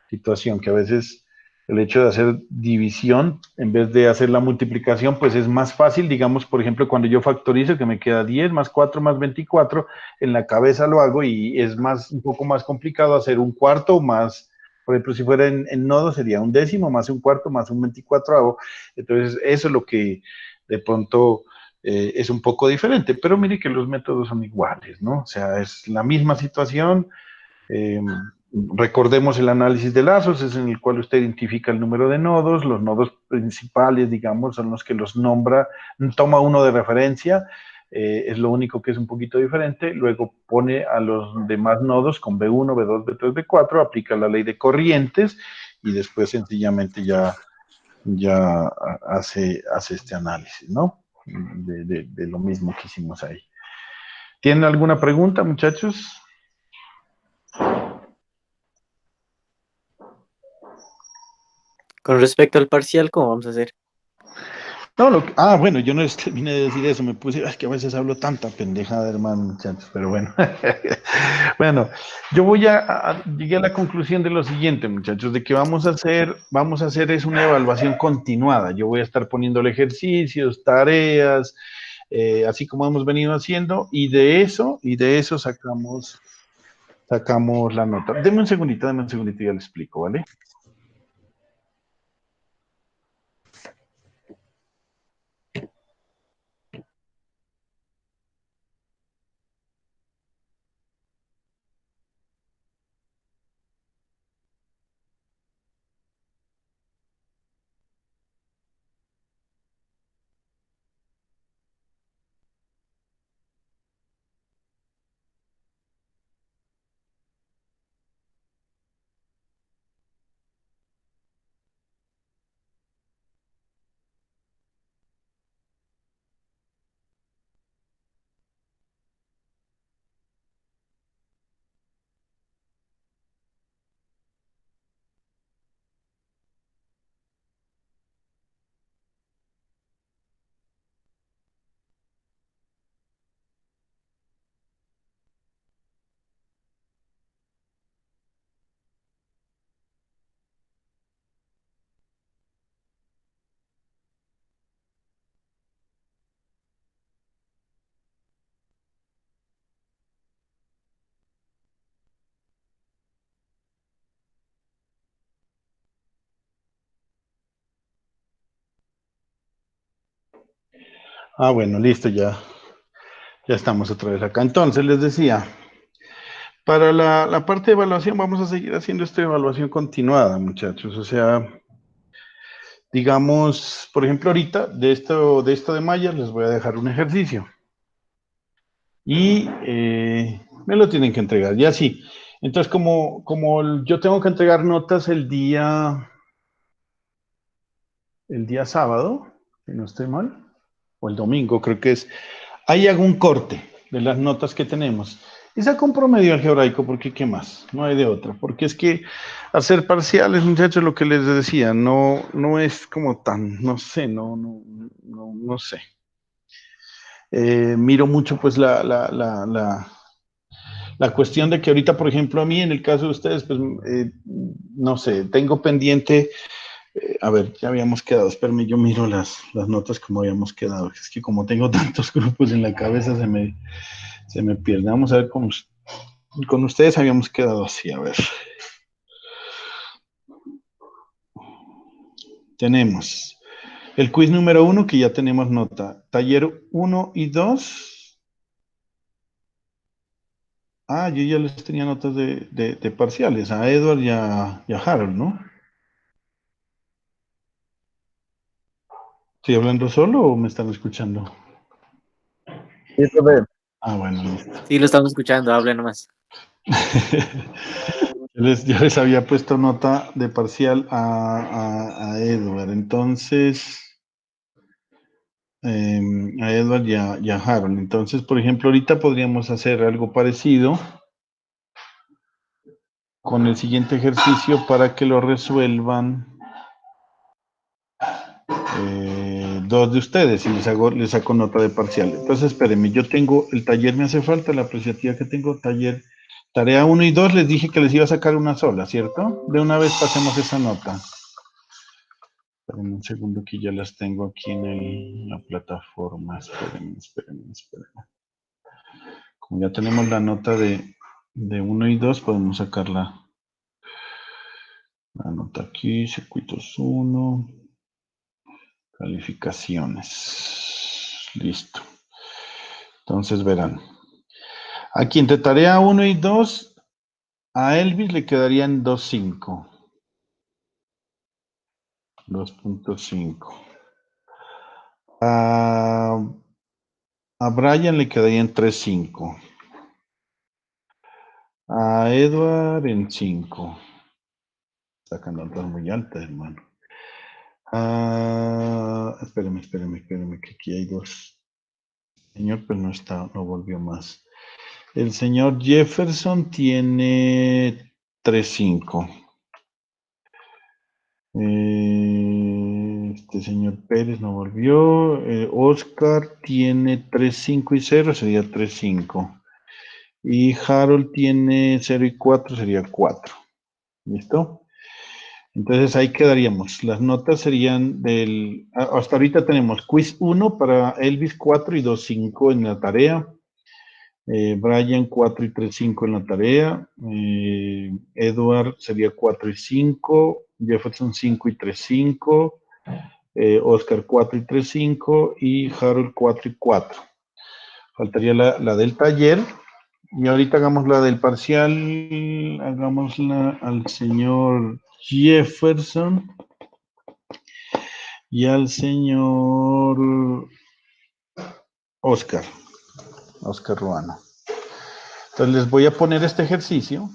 situación, que a veces el hecho de hacer división en vez de hacer la multiplicación, pues es más fácil, digamos, por ejemplo, cuando yo factorizo, que me queda 10 más 4 más 24, en la cabeza lo hago y es un poco más complicado hacer un cuarto más, por ejemplo, si fuera en nodo sería un décimo más un cuarto más un 24avo. Entonces, eso es lo que de pronto es un poco diferente, pero mire que los métodos son iguales, ¿no? O sea, es la misma situación. Recordemos el análisis de lazos, es en el cual usted identifica el número de nodos, los nodos principales, digamos, son los que los nombra, toma uno de referencia, es lo único que es un poquito diferente, luego pone a los demás nodos con B1, B2, B3, B4, aplica la ley de corrientes y después sencillamente ya hace este análisis, ¿no? De lo mismo que hicimos ahí. ¿Tienen alguna pregunta, muchachos? Con respecto al parcial, ¿cómo vamos a hacer? No, bueno, yo no terminé de decir eso, me puse, es que a veces hablo tanta pendejada, hermano, muchachos, pero bueno. Bueno, yo llegué a la conclusión de lo siguiente, muchachos, de que vamos a hacer es una evaluación continuada. Yo voy a estar poniéndole ejercicios, tareas, así como hemos venido haciendo, y de eso sacamos la nota. Deme un segundito, y ya le explico, ¿vale? Bueno, listo, ya estamos otra vez acá. Entonces, les decía, para la parte de evaluación vamos a seguir haciendo esta evaluación continuada, muchachos. O sea, digamos, por ejemplo, ahorita de esto de Maya les voy a dejar un ejercicio. Y me lo tienen que entregar, ya sí. Entonces, como yo tengo que entregar notas el día sábado, si no estoy mal, o el domingo, creo que es. Ahí hago un corte de las notas que tenemos. Y saco un promedio algebraico, porque ¿qué más? No hay de otra. Porque es que hacer parciales, muchachos, lo que les decía, no es como tan, no sé, no sé. Miro mucho, pues, la cuestión de que ahorita, por ejemplo, a mí, en el caso de ustedes, pues, no sé, tengo pendiente. A ver, ya habíamos quedado, espérame, yo miro las notas como habíamos quedado. Es que como tengo tantos grupos en la cabeza, se me pierde. Vamos a ver con ustedes habíamos quedado así, a ver. Tenemos el quiz número 1, que ya tenemos nota. Taller 1 y 2. Yo ya les tenía notas de parciales, a Edward y a Harold, ¿no? ¿Estoy hablando solo o me están escuchando? Sí, profe. Bueno, listo. Sí, lo estamos escuchando, hable nomás. Yo les había puesto nota de parcial a Edward, entonces, a Edward y a Harold. Entonces, por ejemplo, ahorita podríamos hacer algo parecido con el siguiente ejercicio para que lo resuelvan dos de ustedes y les saco nota de parcial. Entonces, espérenme, yo tengo el taller, me hace falta la apreciativa que tengo, taller, tarea 1 y 2, les dije que les iba a sacar una sola, ¿cierto? De una vez pasemos esa nota. Espérenme un segundo que ya las tengo aquí en la plataforma. Espérenme. Como ya tenemos la nota de 1 y 2, podemos sacar la nota aquí, circuitos 1, calificaciones. Listo. Entonces verán. Aquí entre tarea 1 y 2, a Elvis le quedarían 2.5. 2.5. A Brian le quedarían 3.5. A Edward en 5. Sacan notas muy altas, hermano. Espérame, que aquí hay dos. El señor, pues no volvió más. El señor Jefferson tiene 3.5. Este señor Pérez no volvió. Oscar tiene 3.5 y 0, sería 3.5. Y Harold tiene 0 y 4, sería 4. ¿Listo? Entonces ahí quedaríamos. Las notas serían hasta ahorita tenemos quiz 1 para Elvis 4 y 2.5 en la tarea. Brian 4 y 3.5 en la tarea. Edward sería 4 y 5. Jefferson 5 y 3.5. Oscar 4 y 3.5. Y Harold 4 y 4. Faltaría la del taller. Y ahorita hagamos la del parcial. Hagámosla al señor Jefferson y al señor Oscar Ruano. Entonces les voy a poner este ejercicio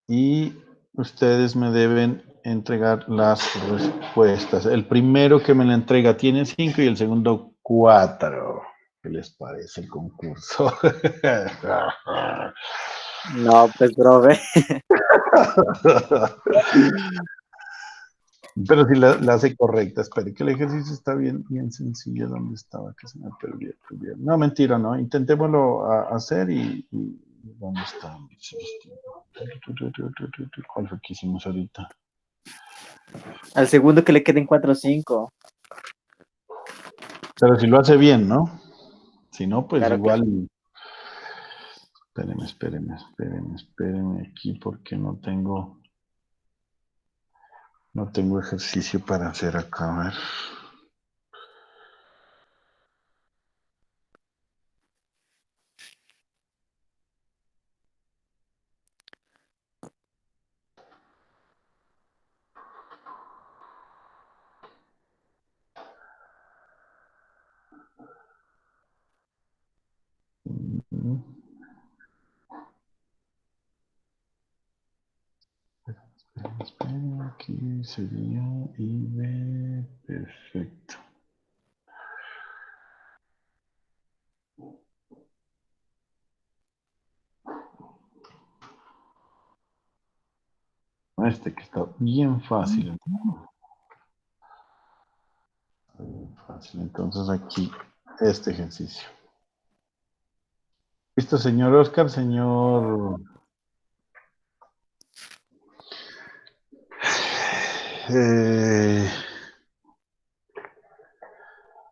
y ustedes me deben entregar las respuestas. El primero que me la entrega tiene 5 y el segundo 4. ¿Qué les parece el concurso? No, pues, profe. Pero si la hace correcta, espere que el ejercicio está bien sencillo. ¿Dónde estaba? Que se me perdió. No, mentira, no. Intentémoslo hacer y ¿dónde está? ¿Cuál fue que hicimos ahorita? Al segundo que le queden 4 o 5. Pero si lo hace bien, ¿no? Si no, pues Claro que igual. sí. Espérenme aquí porque no tengo ejercicio para hacer acá. A ver. Aquí sería IB, perfecto. Este que está bien fácil. Bien fácil. Entonces aquí, este ejercicio. ¿Listo, señor Oscar? Señor...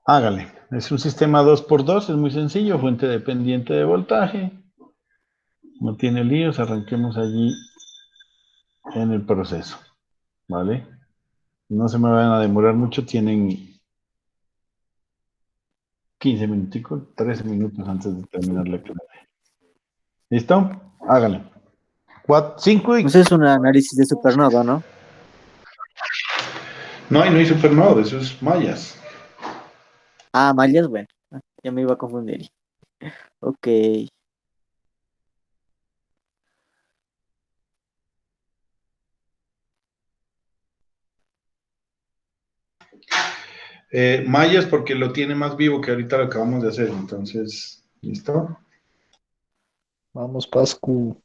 hágale. Es un sistema 2x2, es muy sencillo, fuente dependiente de voltaje. No tiene líos, arranquemos allí en el proceso. ¿Vale? No se me van a demorar mucho, tienen 15 minuticos, 13 minutos antes de terminar la clase. ¿Listo? Hágale. 5 y... Eso es un análisis de supernova, ¿no? No hay supernova, eso es mallas. Ah, mallas, bueno. Ya me iba a confundir. Ok. Mallas porque lo tiene más vivo que ahorita lo acabamos de hacer, entonces, ¿listo? Vamos, Pascu.